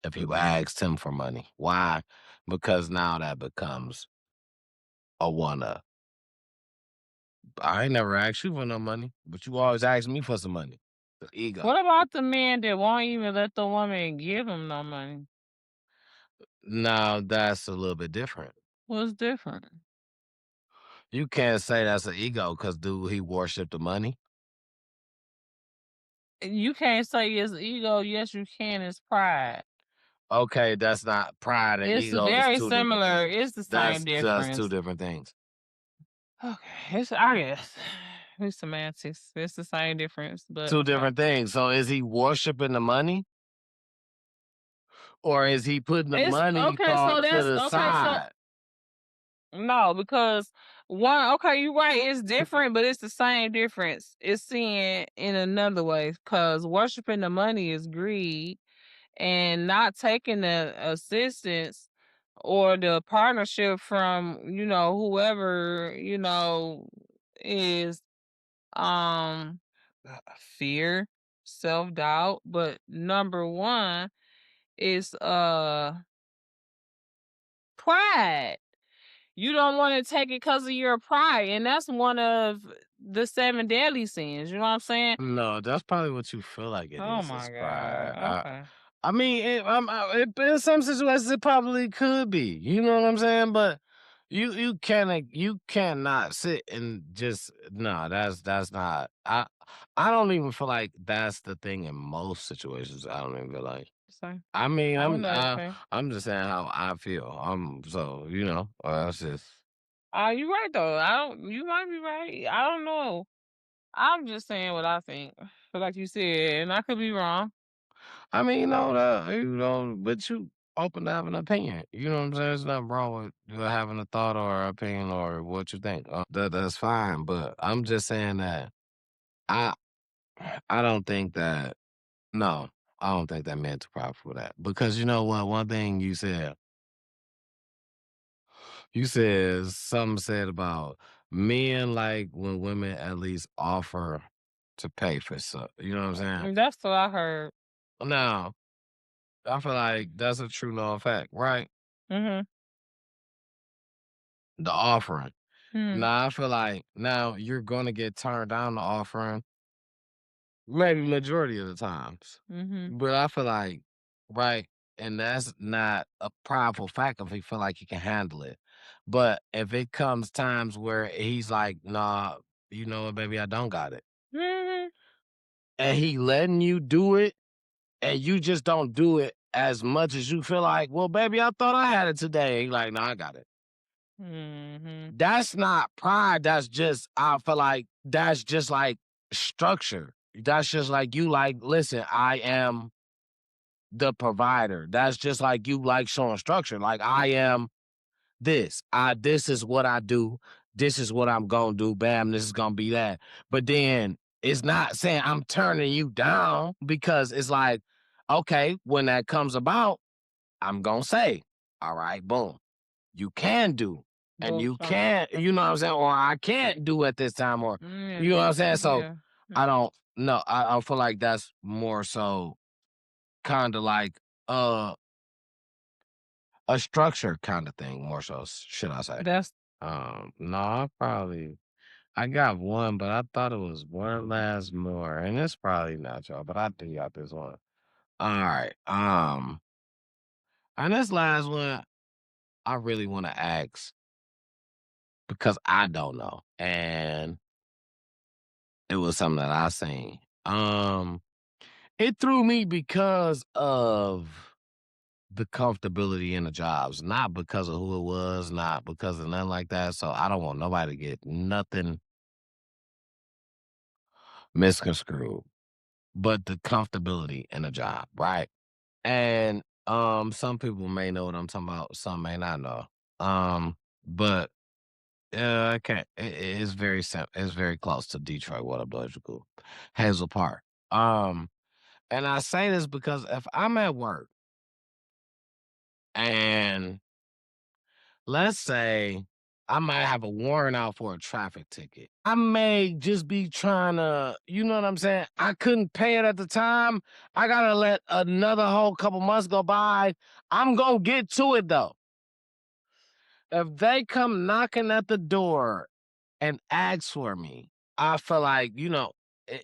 if you asked him for money. Why? Because now that becomes a one up. I ain't never asked you for no money, but you always ask me for some money. The ego.
What about the men that won't even let the woman give him no money?
Now that's a little bit different.
What's different?
You can't say that's an ego because dude, he worship the money.
You can't say it's ego. Yes, you can. It's pride.
Okay, that's not pride and
It's
ego is
very
two different
similar.
things.
It's the same
That's two
difference.
different things.
Okay, I guess It's semantics. It's the same difference, but
Two
okay.
different things. So is he worshiping the money or is he putting the
It's
money
okay, so
thought to
that's
the
okay, so
side?
no, because one okay, you're right, it's different, but it's the same difference. It's seeing in another way because worshiping the money is greed and not taking the assistance or the partnership from, whoever, is um fear, self-doubt. But number one is pride. You don't want to take it because of your pride, and that's one of the seven deadly sins. You know what I'm saying?
No, that's probably what you feel like it
Oh
is
my
pride.
god. Okay.
I mean, in some situations it probably could be. You know what I'm saying? But you cannot sit and just no. That's not. I don't even feel like that's the thing in most situations. I don't even feel like.
So
I mean,
I don't know. Okay.
I'm just saying how I feel. So that's just.
You right though. I don't. You might be right. I don't know. I'm just saying what I think. But like you said, and I could be wrong.
I mean, but you open to have an opinion. You know what I'm saying? There's nothing wrong with having a thought or opinion or what you think. That's fine. But I'm just saying that I I don't think that no, I don't think that meant to profit for that. Because you know what? One thing you said something said about men like when women at least offer to pay for stuff. You know what I'm saying?
That's what I heard.
Now, I feel like that's a true known fact, right?
Mhm.
The offering.
Mhm.
Now I feel like now you're gonna get turned down the offering, maybe majority of the times.
Mhm.
But I feel like, right, and that's not a prideful fact if he feel like he can handle it. But if it comes times where he's like, nah, you know what, baby, I don't got it.
Mhm.
And he letting you do it and you just don't do it as much as you feel like, well, baby, I thought I had it today. He like, no, I got it.
Mhm.
That's not pride, that's just I feel like that's just like structure. That's just like you like, listen, I am the provider. That's just like you like showing structure. Like I am this. This is what I do. This is what I'm gonna do. Bam, this is gonna be that. But then it's not saying I'm turning you down because it's like, okay, when that comes about, I'm gonna say, all right, boom. You can do, and
Boom.
you can't, you know what I'm saying, or I can't do at this time, or
Yeah.
you know what I'm saying. So
Yeah.
I don't know. I feel like that's more so kind of like uh a structure kind of thing, more so, should I say?
That's
No, I got one, but I thought it was one last more, and it's probably not y'all, but I do got this one. All right, and this last one, I really want to ask because I don't know, and it was something that I seen. It threw me because of the comfortability in the jobs, not because of who it was, not because of nothing like that. So I don't want nobody to get nothing misconstrued, but the comfortability in a job, right? And some people may know what I'm talking about, some may not know. But okay, it's very simple. It's very close to Detroit, what I'm doing school. Hazel Park. Um, and I say this because if I'm at work and let's say I might have a warrant out for a traffic ticket. I may just be trying to, you know what I'm saying? I couldn't pay it at the time. I gotta let another whole couple months go by. I'm gonna get to it though. If they come knocking at the door and ask for me, I feel like, eh,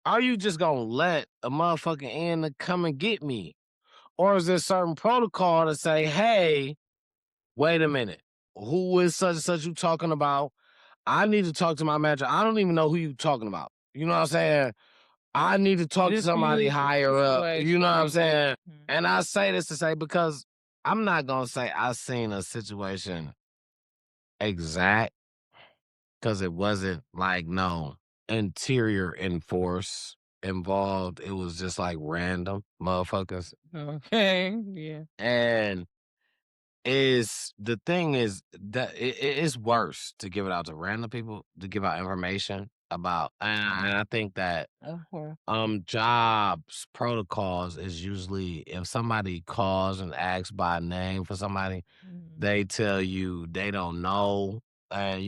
are you just gonna let a motherfucking in to come and get me? Or is there certain protocol to say, hey, wait a minute. Who is such and such you talking about? I need to talk to my manager. I don't even know who you talking about. You know what I'm saying? I need to talk to
this
somebody
unique
higher up. You know what I'm
situation.
saying?
Mhm.
And I say this to say because I'm not gonna say I seen a situation exact because it wasn't like no. interior enforce involved. It was just like random motherfuckers.
Okay. Yeah.
And the thing is that it's worse to give it out to random people, to give out information about, and I think that
Okay.
jobs protocols is usually if somebody calls and asks by name for somebody,
Mhm.
they tell you they don't know, and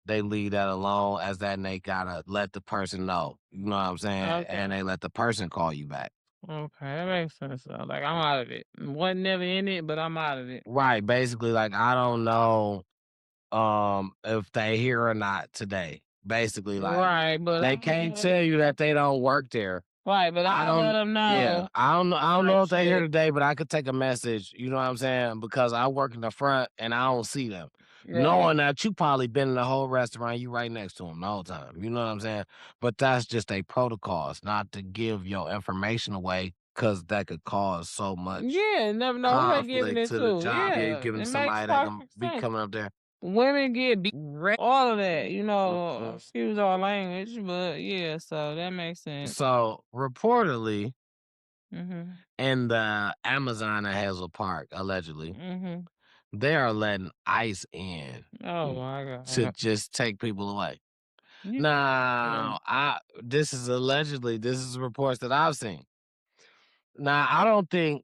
they leave that alone, as that, and they gotta let the person know. You know what I'm saying?
Okay.
And they let the person call you back.
Okay. That makes sense. Like I'm out of it. Wasn't never in it, but I'm out of it.
Right. Basically, like, I don't know if they here or not today. Basically, like,
Right, but
they can't tell you that they don't work there.
right, but
I
I'll let
don't
them
Yeah,
know.
I don't know
Type
if they here
shit.
today, but I could take a message, you know what I'm saying? Because I work in the front and I don't see them.
Right.
Knowing that you probably been in the whole restaurant, you right next to them the whole time. You know what I'm saying? But that's just a protocols, not to give your information away, because that could cause so much
Yeah, never know who they giving
conflict
it
to the
to.
job. Yeah, you
Yeah,
giving
it
to
makes
somebody that can
perfect
be
sense.
coming up there.
Women get all of that,
Mhm.
excuse our language, but yeah, so that makes sense.
So reportedly,
Mhm.
in the Amazon at Hazel Park, allegedly,
Mhm.
they are letting ICE in
Oh my
to
god.
just take people away.
Yeah.
Now, this is reports that I've seen. Now, I don't think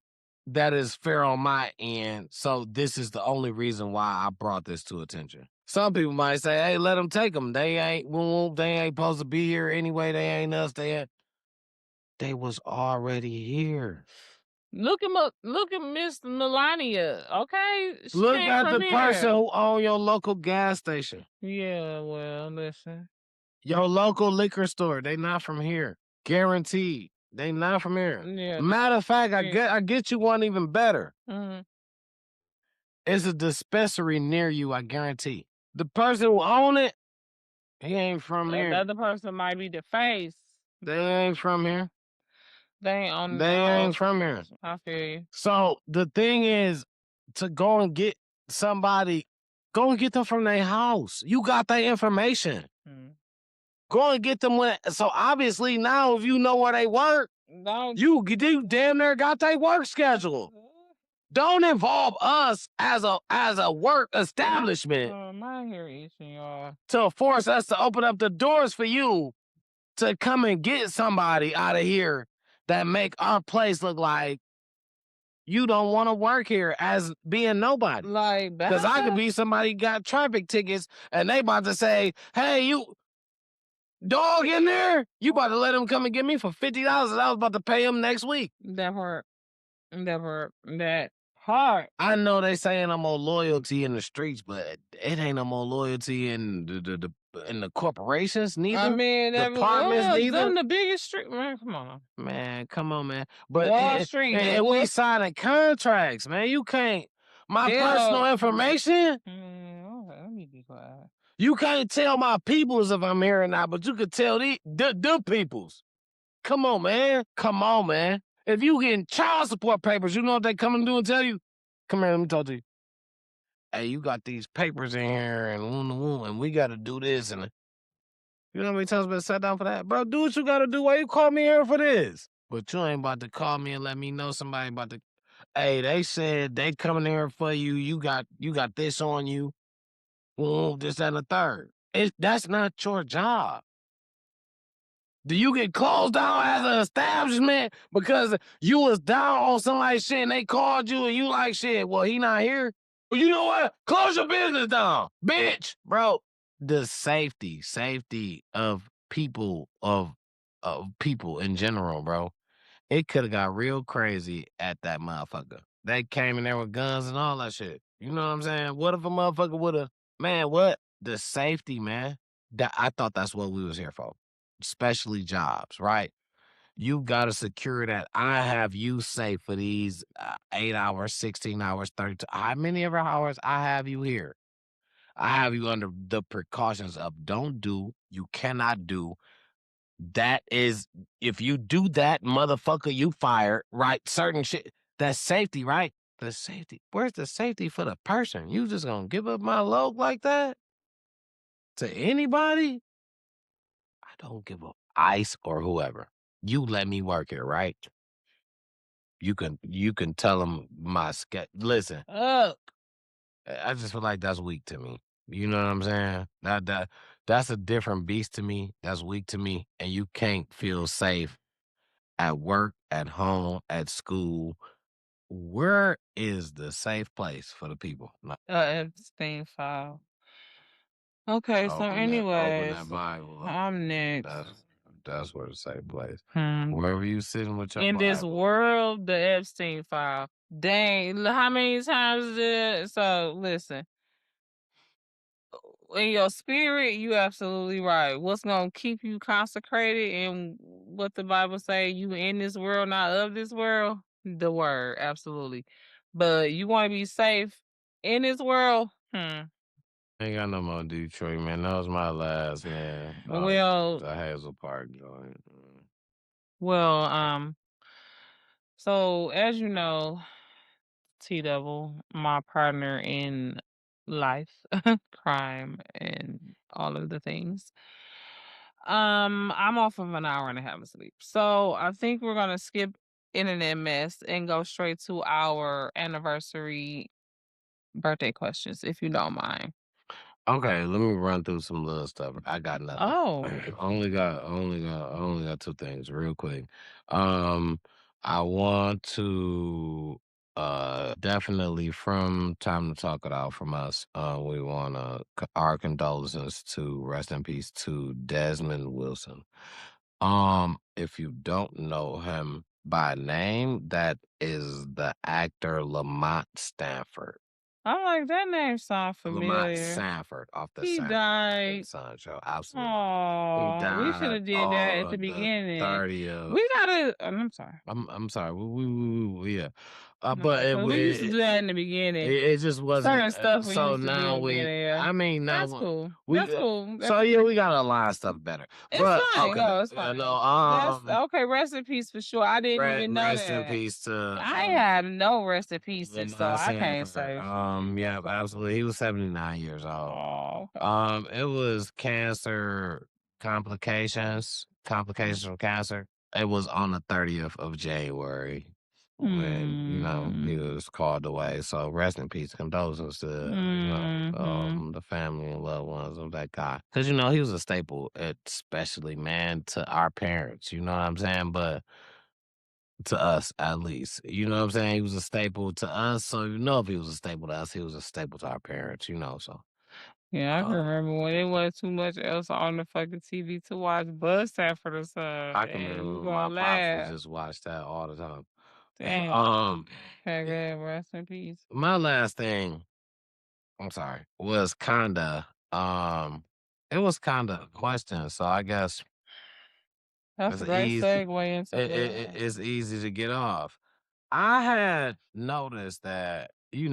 that is fair on my end, so this is the only reason why I brought this to attention. Some people might say, "Hey, let them take them. They ain't supposed to be here anyway. They ain't us. They was already here."
Look him up. Look at Miss Melania. Okay, she
Look
ain't
at
from
the person
here.
who own your local gas station,
Yeah, well, listen.
your local liquor store. They not from here. Guaranteed. They not from here.
Yeah.
Matter of fact,
Yeah.
I get you one even better.
Mhm.
It's a dispensary near you, I guarantee. The person who own it, he ain't from
The
here.
other person might be the face.
They ain't from here.
They ain't on
They
the
ain't from here.
I feel you.
So the thing is, to go and get somebody, go and get them from their house. You got their information.
Mm.
Go and get them so obviously now if you know where they work,
Don't
you damn near got their work schedule. Don't involve us as a work establishment
my hair itching, y'all.
to force us to open up the doors for you to come and get somebody out of here that make our place look like you don't want to work here as being nobody.
Like
Cause I could
backup?
be somebody got traffic tickets and they about to say, "Hey, you dog in there? You about to let him come and get me for $50 and I was about to pay him next week."
That part. That part. That part.
I know they saying I'm more loyalty in the streets, but it ain't no more loyalty in in the corporations
I
neither.
mean, that
Departments neither.
them the biggest street man. Come on.
Man, come on, man. But
Wall Street.
and we signing contracts, man. You can't my personal
Hell.
information.
Okay, let me be quiet.
You can't tell my peoples if I'm here or not, but you could tell them peoples. Come on, man. Come on, man. If you getting child support papers, you know what they come and do and tell you? Come here, let me talk to you. Hey, you got these papers in here and and we got to do this. And you know how many times I've been sat down for that? Bro, do what you got to do. Why you call me here for this? But you ain't about to call me and let me know somebody about to. Hey, they said they coming here for you. You got this on you. This, that, and the third. That's not your job. Do you get closed down as an establishment because you was down on somebody's shit and they called you and you like shit? Well, he not here. Well, you know what? Close your business down, bitch, bro. The safety of people in general, bro. It could have got real crazy at that motherfucker. They came in there with guns and all that shit. You know what I'm saying? What if a motherfucker would have, man, what? The safety, man. I thought that's what we was here for. Especially jobs, right? You got to secure that I have you safe for these 8 hours, 16 hours, 32. How many ever hours I have you here? I have you under the precautions of don't do, you cannot do, that is, if you do that, motherfucker, you fired, right? Certain shit. That's safety, right? The safety. Where's the safety for the person? You just gonna give up my load like that to anybody? don't give a ICE or whoever. You let me work here, right? You can tell them my listen,
Oh,
I just feel like that's weak to me. You know what I'm saying? That's a different beast to me. That's weak to me, and you can't feel safe at work, at home, at school. Where is the safe place for the people? No,
Epstein file. Okay, so
open that
anyways,
Bible up.
I'm next.
That's where the safe place.
Hmm.
Wherever you sitting with your
In this
Bible.
world, the Epstein file. Dang, how many times did so listen. In your spirit, you absolutely right. What's gonna keep you consecrated and what the Bible say, you in this world, not of this world? The word, absolutely. But you want to be safe in this world?
Ain't got no more Detroit, man. That was my last, man.
Well,
The Hazel Park joint.
well, so as you know, T Double, my partner in life, crime, and all of the things. I'm off of an hour and a half of sleep. So I think we're gonna skip internet mess and go straight to our anniversary birthday questions, if you don't mind.
Okay, let me run through some little stuff. I got nothing.
Oh,
I only got two things real quick. Um, I want to definitely from time to talk it out from us. We want our condolences to rest in peace to Desmond Wilson. If you don't know him by name, that is the actor Lamont Stanford.
I'm like that name sound
Lamont
familiar.
Sanford off the
He
Sanford and
died.
Son show. Absolutely. He
Oh, we should
died
have did that at the
on the
beginning.
30th.
We gotta. I'm sorry.
I'm sorry. Yeah. But
Okay, because we used to do that in the beginning.
it just wasn't.
Certain stuff we
So
used to do in
now
the beginning. Yeah,
I mean,
that's
now
cool.
we,
That's cool.
so yeah, we got to align stuff better.
It's
But
fine.
okay,
No, it's
no,
fine. That's okay. Rest in peace for sure. I didn't even know
rest in
that.
peace to
I had no rest in pieces, so
Lamont
I can't
Sanford.
say.
Yeah, absolutely. He was 79 years old.
Oh, okay.
It was cancer complications from cancer. It was on the 30th of January when,
Hmm.
he was called away. So rest in peace. Condolences to,
Hmm.
the family and loved ones of that guy. Cause, he was a staple, especially, man, to our parents. You know what I'm saying? But to us, at least. You know what I'm saying? He was a staple to us. So, if he was a staple to us, he was a staple to our parents. So.
Yeah, I can
Uh,
remember when it was too much else on the fucking TV to watch. Buzz Sanford or something.
I can
Damn, you
remember my
gonna
pops would
laugh.
just watch that all the time.
Damn.
um,
Okay,
eh,
good. Rest in peace.
my last thing, I'm sorry, was it was kinda a question. So I guess
That's
it's
a great
easy.
segue into the.
It's easy to get off. I had noticed that, you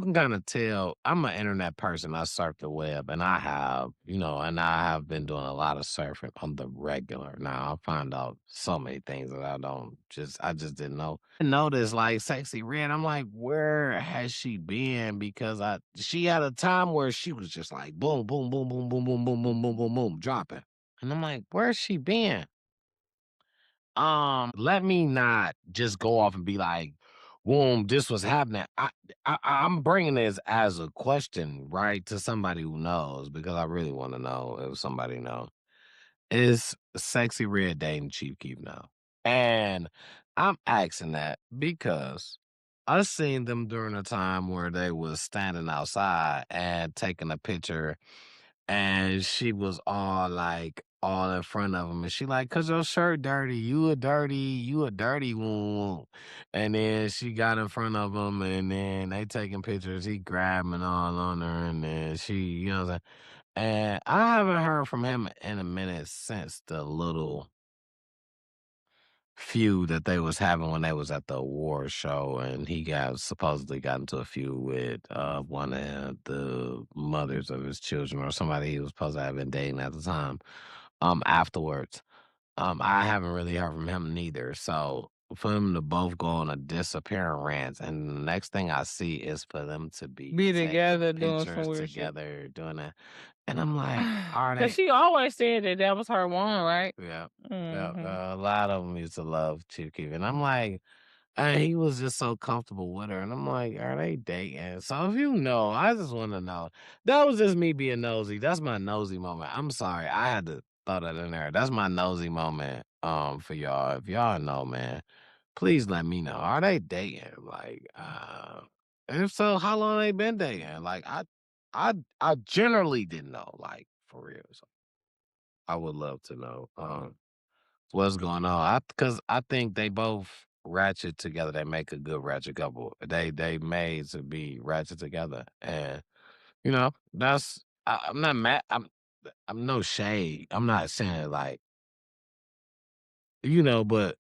can kinda tell I'm an internet person, I surf the web, and I have been doing a lot of surfing on the regular. Now, I find out so many things that I just didn't know. I noticed, like, Sexyy Red, I'm like, "Where has she been?" Because she had a time where she was just like, boom, boom, boom, boom, boom, boom, boom, boom, boom, boom, boom, dropping. And I'm like, "Where's she been?" Let me not just go off and be like, "Boom, this was happening." I'm bringing this as a question, right, to somebody who knows because I really want to know if somebody knows. Is Sexyy Red dating Chief Keef now? And I'm asking that because I seen them during a time where they was standing outside and taking a picture, and she was all in front of him, and she like, "'Cause your shirt dirty, you a dirty one." And then she got in front of him, and then they taking pictures, he grabbing all on her, and then she, what I'm saying? And I haven't heard from him in a minute since the little feud that they was having when they was at the award show, and he supposedly got into a feud with one of the mothers of his children or somebody he was supposed to have been dating at the time. Afterwards, I haven't really heard from him neither. So for them to both go on a disappearing rant, and the next thing I see is for them to be
Be
taking
together doing some
pictures
weird shit.
together, doing that. And I'm like, are
Cause
they?
she always said that that was her one, right?
Yeah. Yeah.
Mhm.
A lot of them used to love Chief Keef. And I'm like, and he was just so comfortable with her. And I'm like, are they dating? So if you know, I just want to know. That was just me being nosy. That's my nosy moment. I'm sorry. I had to throw that in there. That's my nosy moment for y'all. If y'all know, man, please let me know. Are they dating? Like, if so, how long they been dating? Like, I generally didn't know, like, for real. So I would love to know. What's going on? Because I think they both ratchet together. They make a good ratchet couple. They made to be ratchet together, and that's I'm not mad. I'm no shade. I'm not saying like but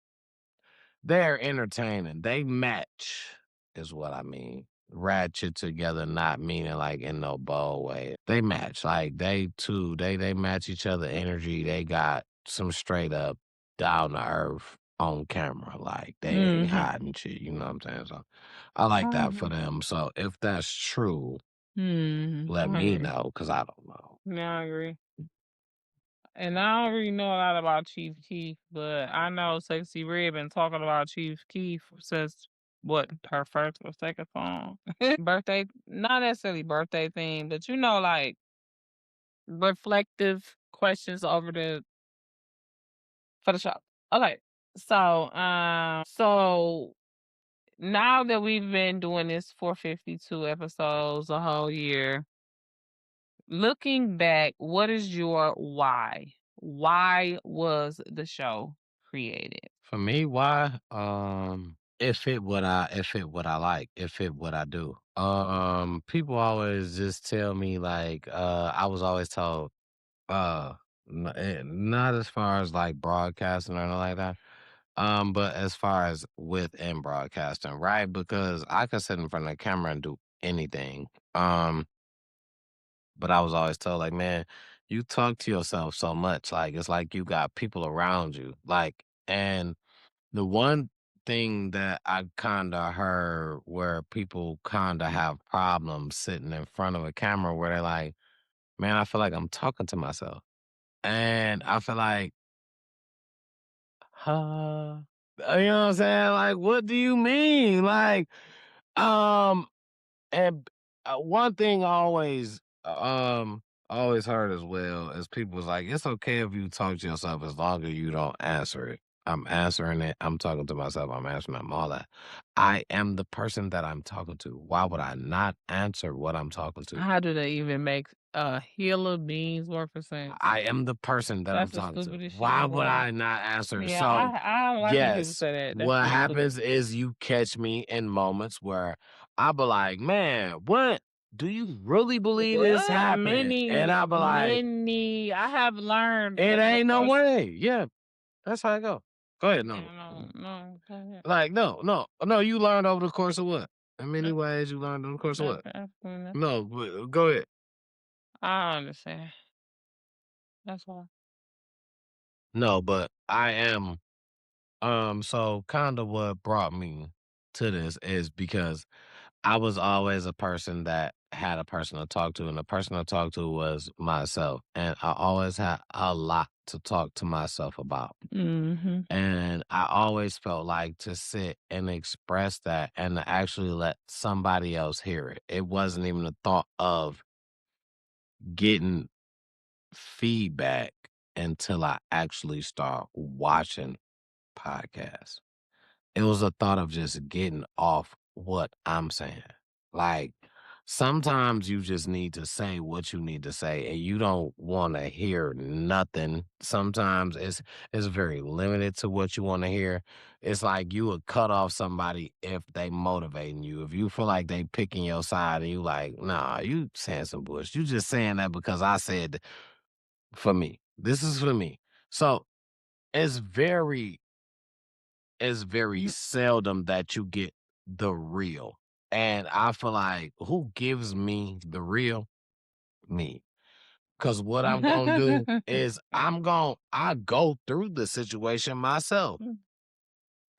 they're entertaining. They match, is what I mean. Ratchet together, not meaning like in no bold way. They match. Like they match each other energy. They got some straight up down to earth on camera. Like they ain't
Mhm.
hiding shit. You know what I'm saying? So I like that for them. So if that's true,
Mhm.
let
I
me
agree.
know because I don't know.
Yeah, I agree. And I don't really know a lot about Chief Keef, but I know Sexyy Red been talking about Chief Keef since what her first or second song. Birthday, not necessarily birthday thing, but like reflective questions over the for the show. Okay. So now that we've been doing this for 52 episodes a whole year, looking back, what is your why? Why was the show created?
For me, why? It fit what I like. It fit what I do. People always just tell me like, I was always told, not as far as like broadcasting or anything like that. But as far as within broadcasting, right? Because I could sit in front of the camera and do anything. Um, but I was always told, like, man, you talk to yourself so much. Like, it's like you got people around you. And the one thing that I kinda heard where people kinda have problems sitting in front of a camera where they're like, "Man, I feel like I'm talking to myself." And I feel like, "Huh?" You know what I'm saying? Like, what do you mean? Um, and one thing I always heard as well is people was like, it's okay if you talk to yourself as long as you don't answer it. I'm answering it. I'm talking to myself. I'm answering. I'm all that. I am the person that I'm talking to. Why would I not answer what I'm talking to?
How do they even make a hill of beans worth of sense?
I am the person that I'm
That's the
talking to.
stupidest shit in
Why
the
would
world.
I not answer?
Yeah,
So,
I don't like when people
yes,
say that. That's
what
just stupid.
happens is you catch me in moments where I be like, man, what? Do you really believe this
Well,
happened? And I be like,
I have learned
it
that the
ain't no
first.
way. Yeah, that's how I go. Go ahead. No,
Yeah, no, no, go ahead.
like, no, no, no. You learned over the course of what? How many
Uh,
ways you learned over the course of what?
Absolutely nothing.
No, go ahead.
I understand. That's why.
No, but I am. So kind of what brought me to this is because I was always a person that had a person to talk to, and the person to talk to was myself. And I always had a lot to talk to myself about.
Mhm.
And I always felt like to sit and express that and to actually let somebody else hear it. It wasn't even a thought of getting feedback until I actually start watching podcasts. It was a thought of just getting off what I'm saying. Like, sometimes you just need to say what you need to say and you don't want to hear nothing. Sometimes it's very limited to what you want to hear. It's like you would cut off somebody if they motivating you. If you feel like they picking your side and you like, nah, you saying some bullshit. You just saying that because I said for me. This is for me. So it's very very
Mhm.
seldom that you get the real. And I feel like who gives me the real? Me. Cause what I'm gonna do is I go through the situation myself.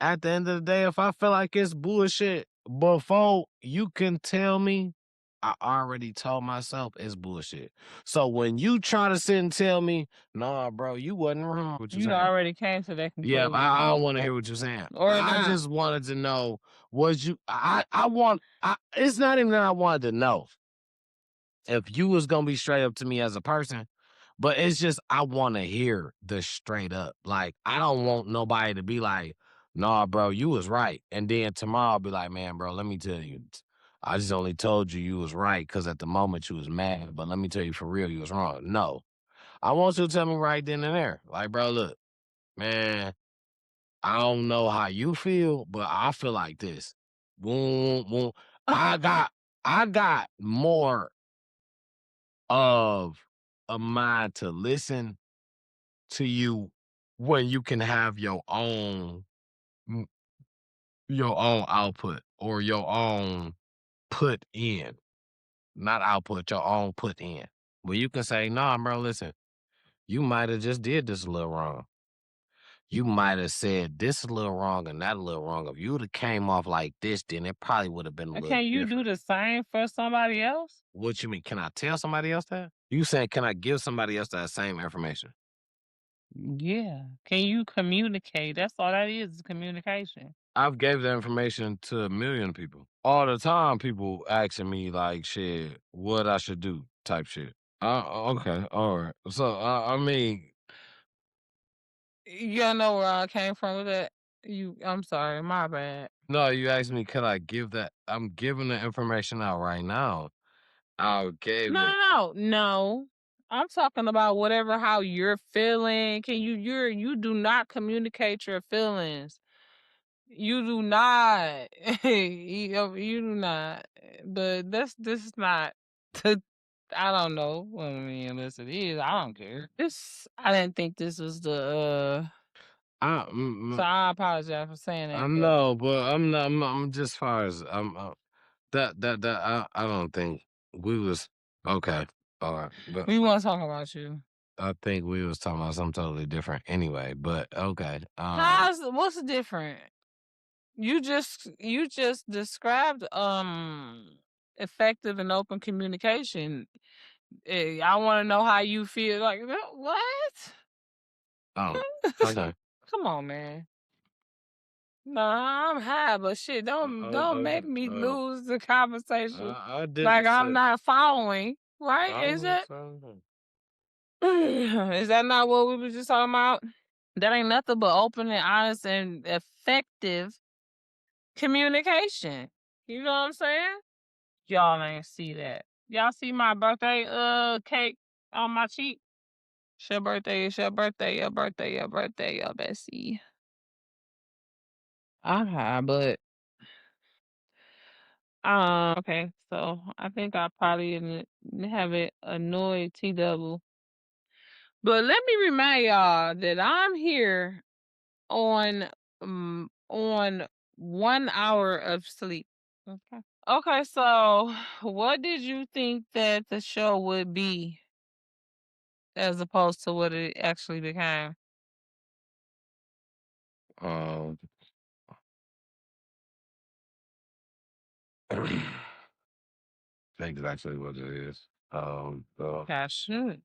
At the end of the day, if I feel like it's bullshit before you can tell me, I already told myself it's bullshit. So when you try to sit and tell me, nah, bro, you wasn't wrong. What you
You
saying?
already came to that
Yeah, I
conclusion.
don't want to hear what you're saying.
Or
I
not.
just wanted to know, was you I want it's not even that I wanted to know if you was gonna be straight up to me as a person, but it's just I want to hear the straight up. Like I don't want nobody to be like, "Nah, bro, you was right," and then tomorrow I'll be like, "Man, bro, let me tell you, I just only told you you was right because at the moment you was mad, but let me tell you for real, you was wrong." No, I want you to tell me right then and there, like, bro, look, man, I don't know how you feel, but I feel like this. Boom, boom. I got, I got more of a mind to listen to you when you can have mm, your own output or your own put in, not output, your own put in. Where you can say, nah, bro, listen, you might have just did this a little wrong. You might have said this a little wrong and that a little wrong. If you would have came off like this, then it probably would have been a little
Can you do
different.
the same for somebody else?
What you mean? Can I tell somebody else that? You saying can I give somebody else that same information?
Yeah. Can you communicate? That's all that is communication.
I've gave that information to a million people. All the time people asking me like shit, what I should do type shit. Okay, all right. So I mean,
You know where I came from with that? I'm sorry, my bad.
no, you asked me could I give that I'm giving the information out right now. I gave
No,
it.
no, no, no. I'm talking about whatever how you're feeling. You do not communicate your feelings. You do not. You do not. But this is not I don't know. Well, I mean, unless it is, I don't care. I didn't think this was the
I
so I apologize for saying
I
that, but
know, but I'm not. I'm just far as I'm. That I don't think we was okay. All right, but
we want to talk about you.
I think we was talking about something totally different anyway. But okay.
What's different? You just described effective and open communication. I want to know how you feel. Like what?
Oh, okay.
Come on, man. Nah, I'm high, but shit, don't make
Okay.
me lose the conversation.
I didn't
Like I'm
say.
not following, right?
I
Is
didn't
it?
say.
Is that not what we were just talking about? That ain't nothing but open and honest and effective communication. You know what I'm saying? Y'all ain't see that. Y'all see my birthday cake on my cheek? It's your birthday, it's your birthday, your birthday, your birthday, your bestie. I'm high, but okay, so I think I probably have it annoyed T double. But let me remind y'all that I'm here on 1 hour of sleep. Okay. Okay, so what did you think that the show would be as opposed to what it actually became?
Um, exactly what it is. So,
Got should.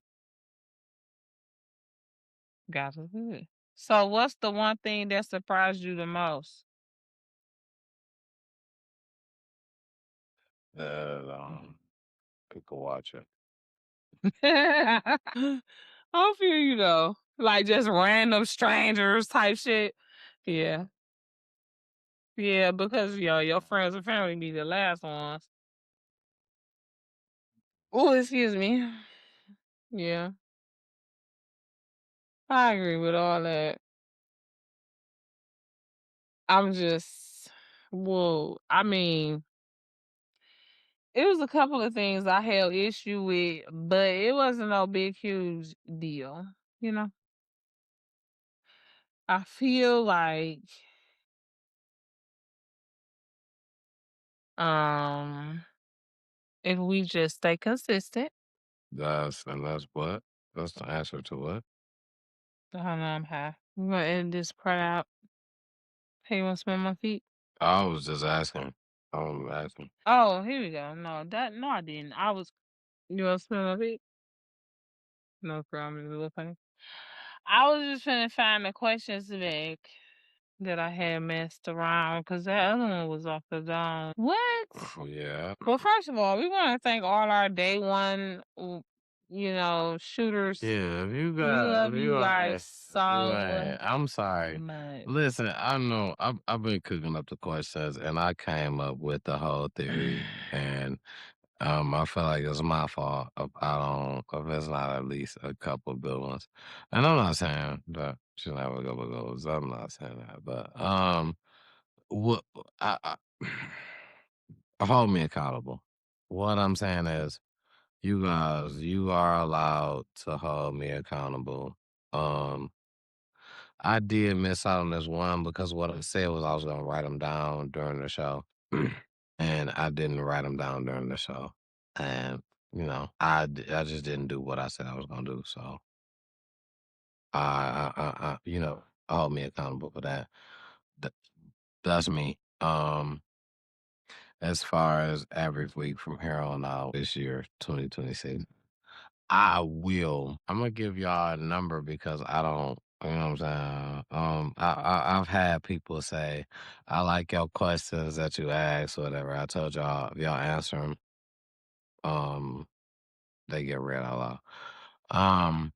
Got to good. So what's the one thing that surprised you the most?
um, people watching.
I feel you though. Like just random strangers type shit. Yeah. Yeah, because your friends and family be the last ones. Oh, excuse me. Yeah. I agree with all that. I'm just well, I mean, it was a couple of things I held issue with, but it wasn't no big huge deal. You know? I feel like um if we just stay consistent.
That's what. That's the answer to what.
Hold on, I'm high. We're gonna end this part out. Hey, you wanna smell my feet?
I was just asking. I'm asking.
Oh, here we go. No, I didn't. You want to smell my feet? No problem. It's a little funny. I was just trying to find the questions back that I had messed around because that other one was off the dome. What?
Yeah.
Well, first of all, we want to thank all our day one, shooters.
Yeah,
We
if
love
you
you guys
want,
so
I'm sorry.
much.
Listen, I know I've been cooking up the questions, and I came up with the whole theory, and I feel like it's my fault if I don't, if it's not at least a couple good ones. And I'm not saying that she's never go with those. I'm not saying that, but what I hold me accountable. What I'm saying is, you guys, you are allowed to hold me accountable. Um, I did miss out on this one because what I said was I was gonna write them down during the show, and I didn't write them down during the show, and I just didn't do what I said I was gonna do. So hold me accountable for that. Th- That's me. As far as average week from here on out this year, 2026. I will. I'm gonna give y'all a number because I don't. You know what I'm saying? I've had people say, "I like your questions that you ask, whatever." I told y'all, if y'all answer them, um, they get read out loud. Um,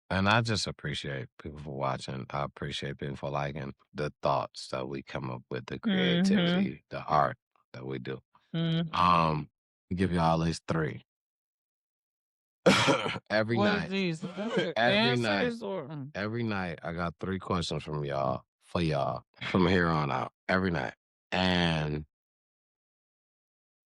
and I just appreciate people for watching. I appreciate people for liking the thoughts that we come up with, the
Mm-hmm.
creativity, the art that we do.
Mm.
Give y'all at least 3 every
What is
night.
these?
Every night.
Answers or
Every night, I got 3 questions from y'all for y'all from here on out. Every night. And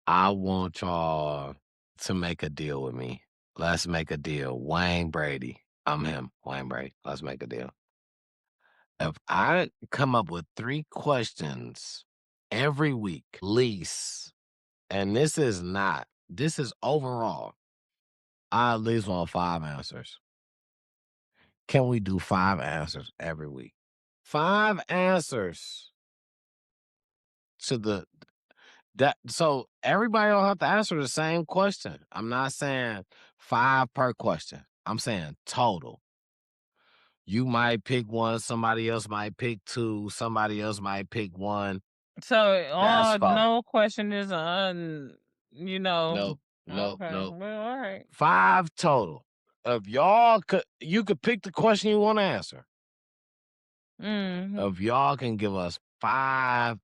I want y'all to make a deal with me. Let's make a deal. Wayne Brady. I'm him. Wayne Brady. Let's make a deal. If I come up with 3 questions every week, least, and this is overall, I at least want 5 answers. Can we do 5 answers every week? 5 answers to so everybody don't have to answer the same question. I'm not saying 5 per question. I'm saying total. You might pick one, somebody else might pick 2, somebody else might pick 1.
so
That's 4.
no question is
Nope, nope,
okay.
nope.
Well, all right.
5 total. If you could pick the question you want to answer.
Mm-hmm.
If y'all can give us 5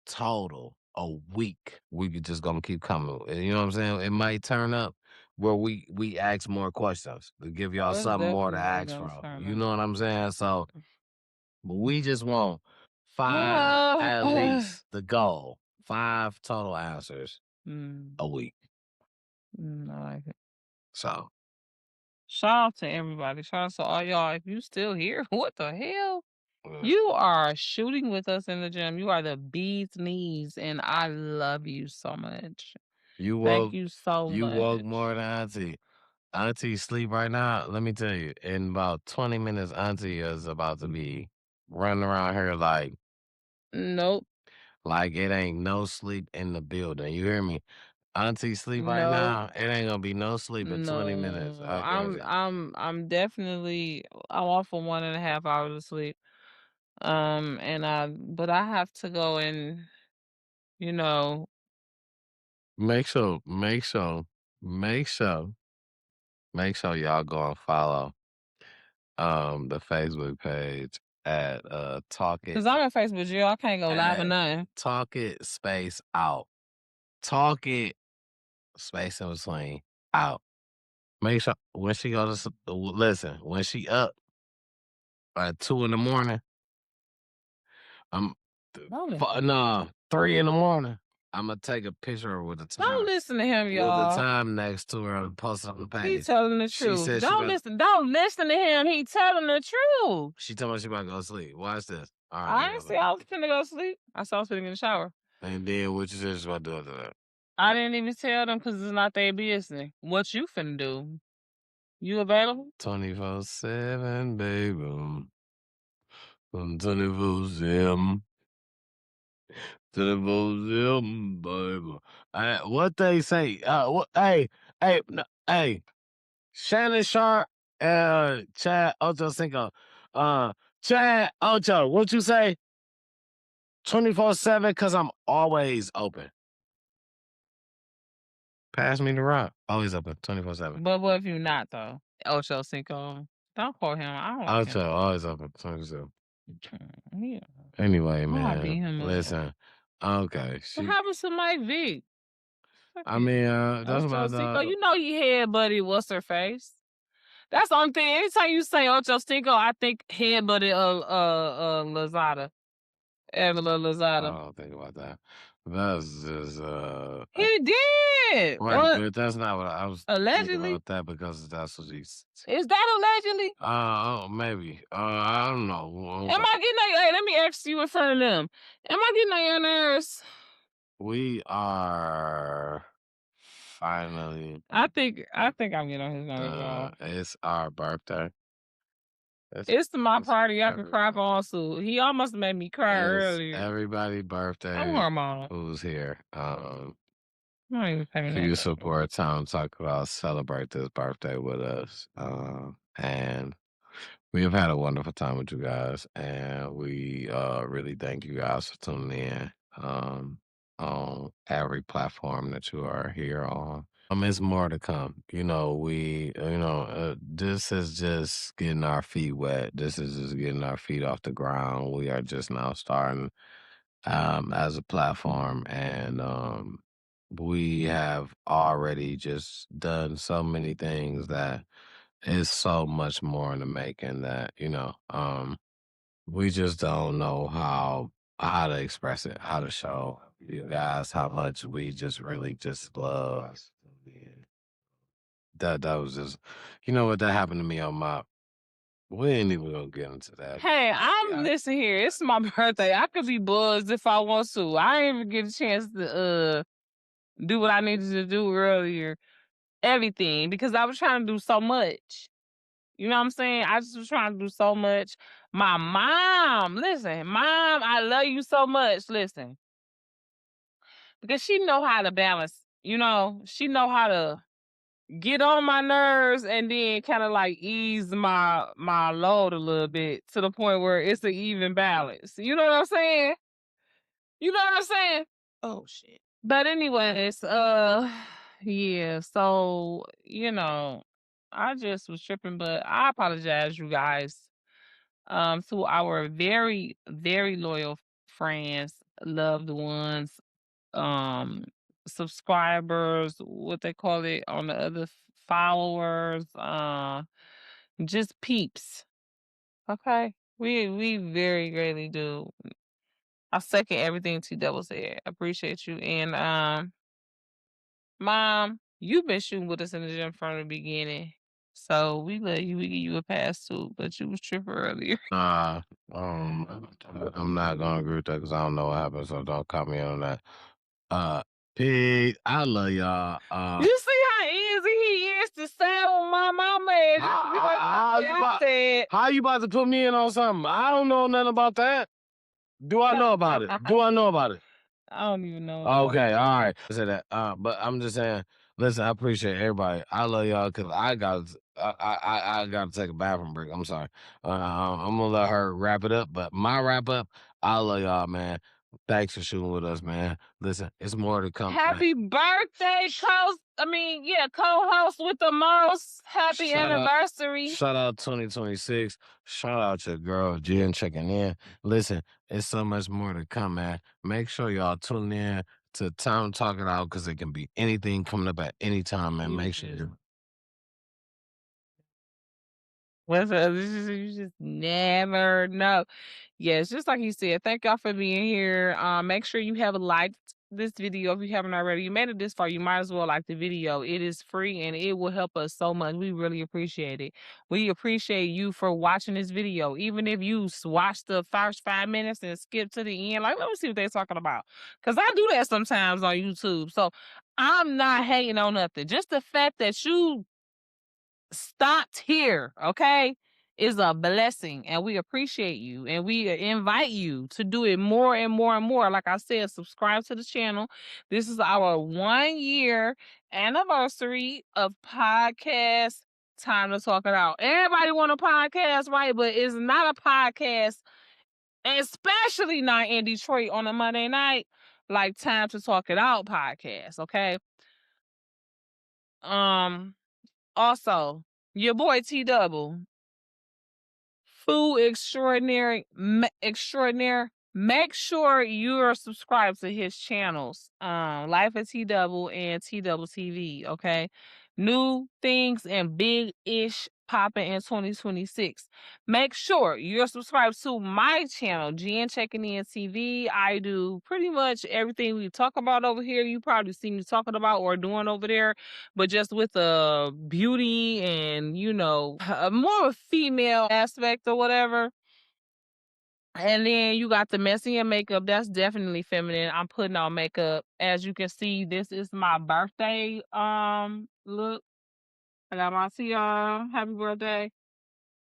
total a week, we could just gonna keep coming. You know what I'm saying? It might turn up where we ask more questions to give y'all
Oh, it's
something more to
definitely
ask
gonna
for.
turn
You
up.
know what I'm saying? So, but we just want 5
Ah,
at least the goal. 5 total answers
mm,
a week.
I like it.
So,
Shout out to everybody. Shout out to all y'all. If you still here, what the hell?
uh,
You are shooting with us in the gym. You are the bee's knees, and I love you so much.
you
Thank
woke
you so
you woke
much.
more than Auntie. Auntie sleep right now. Let me tell you, in about 20 minutes, Auntie is about to be running around here
Nope.
like it ain't no sleep in the building. You hear me? Auntie sleep right
No.
now. It ain't gonna be no sleep in 20 minutes.
No.
I guarantee.
I'm definitely I'm off for 1.5 hours of sleep. But I have to go and you know,
Make sure, make sure, make sure, make sure y'all go and follow the Facebook page at
cause I'm in Facebook jail. I can't go live or
at
nothing.
Talk It Space Out. Talk It Space in Between Out. Make sure when she goes to listen, when she up at 2 in the morning, I'm
Don't listen.
no 3 in the morning. I'm gonna take a picture with the
Don't
time
listen to him, y'all.
next to her and post it on the
He
page.
telling the
She
truth.
said she about
Don't listen to him. He telling the truth.
she told me she about to go to sleep. Watch this. All right, let
I
me go
didn't say
look.
I was finna go sleep. I saw I was finna get in the shower.
And then what you said she about to do after that?
I didn't even tell them because it's not their business. What you finna do? You available?
24/7, baby. 24/7. To the museum, baby. What they say? What? Hey, hey. Shannon Sharp, Chad Ocho Cinco. Chad Ocho, what you say? 24/7, cause I'm always open. Pass me the rock. Always open, 24/7.
But what if you're not though? Ocho Cinco. Don't quote him. I don't like him.
Ocho, always open, 24/7.
Yeah.
Anyway,
I'll beat
man,
him up.
listen. Okay,
What
she.
happens to Mike Vick? Fuck
I
it.
mean, that's
Ocho
my
Cinco.
dog.
You know he head buddy. What's her face? That's the only thing. Anytime you say Ocho Cinco, I think head buddy Lazada. Angela
I
Lazada.
don't think about that. That's just
He did.
right,
What?
but that's not what I was thinking
Allegedly.
about that because that's what he's.
Is that allegedly?
Oh, maybe. I don't know.
Am I getting hey, let me ask you in front of them. Am I getting on your nerves?
We are finally.
I think I'm getting on his nerves, y'all.
It's our birthday.
It's my
It's
party. I can cry on too. He almost made me cry
it's
earlier.
everybody's
I'm
birthday
hormonal.
who's here.
I don't even pay me
For
that
you
attention.
support Tom talk about celebrate this birthday with us. And we have had a wonderful time with you guys, and we really thank you guys for tuning in on every platform that you are here on. It's more to come. This is just getting our feet wet. This is just getting our feet off the ground. We are just now starting as a platform, and we have already just done so many things that is so much more in the making that we just don't know how to express it, how to show you guys how much we just really just love. That was just, what that happened to me on my. We ain't even gonna get into that.
Hey, listen here. It's my birthday. I could be buzzed if I want to. I ain't even get a chance to do what I needed to do earlier. Everything because I was trying to do so much. You know what I'm saying? I just was trying to do so much. My mom, listen, mom, I love you so much. Listen, because she know how to balance. She know how to get on my nerves and then kind of like ease my load a little bit to the point where it's an even balance. You know what I'm saying? You know what I'm saying? Oh shit. But anyways, yeah, so I just was tripping, but I apologize, you guys. To our very, very loyal friends, loved ones, um, subscribers, what they call it on the other followers, just peeps. Okay. We very greatly do. I second everything T Double said. I appreciate you. And Mom, you've been shooting with us in the gym from the beginning. So we let you we give you a pass too, but you was tripping earlier.
I'm not gonna agree with that because I don't know what happened, so don't call me on that. Uh, Pete, I love y'all.
You see how easy he is to sound my mama. And
how you about to put me in on something? I don't know nothing about that. Do I know about it? Do I know about it?
I don't even know.
Okay, all right. I said that. But I'm just saying. Listen, I appreciate everybody. I love y'all because I got to take a bathroom break. I'm sorry. I'm gonna let her wrap it up. But my wrap up, I love y'all, man. Thanks for shooting with us, man. Listen, it's more to come.
Happy birthday, co-host with the most. Happy anniversary.
Shout out 2026. Shout out your girl Jenn checking in. Listen, it's so much more to come, man. Make sure y'all tune in to Time Talk It Out because it can be anything coming up at any time, man. Make sure you.
You just never know. Yes, just like you said, thank y'all for being here. Make sure you have liked this video if you haven't already. You made it this far, you might as well like the video. It is free and it will help us so much. We really appreciate it. We appreciate you for watching this video. Even if you watch the first 5 minutes and skip to the end, like, let me see what they're talking about. Because I do that sometimes on YouTube. So I'm not hating on nothing. Just the fact that you stopped here, okay? is a blessing, and we appreciate you, and we invite you to do it more and more and more. Like I said, subscribe to the channel. This is our 1-year anniversary of podcast Time to Talk It Out. Everybody want a podcast, right? But it's not a podcast, especially not in Detroit on a Monday night, like Time to Talk It Out podcast, okay? Also, your boy T Double, food extraordinaire. Make sure you are subscribed to his channels, Life at T Double and T Double TV. Okay, new things and big ish popping in 2026. Make sure you're subscribed to my channel, Jenn Checking In TV. I do pretty much everything we talk about over here. You probably see me talking about or doing over there, but just with a beauty and, you know, a more of a female aspect or whatever. And then you got the messy and makeup. That's definitely feminine. I'm putting on makeup. As you can see, this is my birthday look. I got my happy birthday.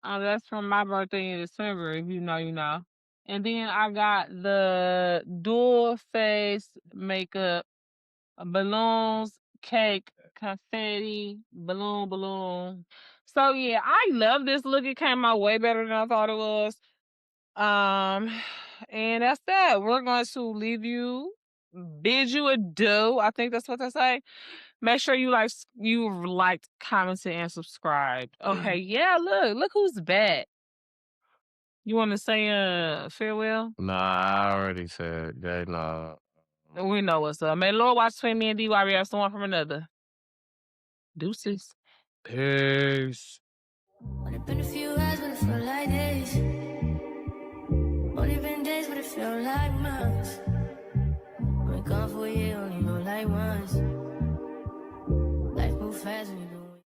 That's from my birthday in December. If you know, you know. And then I got the dual face makeup, balloons, cake, confetti, balloon. So yeah, I love this look. It came out way better than I thought it was. And that's that. We're going to leave you, bid you adieu. I think that's what they say. Make sure you liked, commented, and subscribed. Okay, yeah, look who's back. You want to say farewell?
Nah, I already said, Jay, nah.
We know what's up. May the Lord watch between me and D while we have one from another. Deuces.
Peace.
Only been a few hours, but it felt like days. Only been days, but it felt like months. Been gone for a year, only know like once. Life move fast when you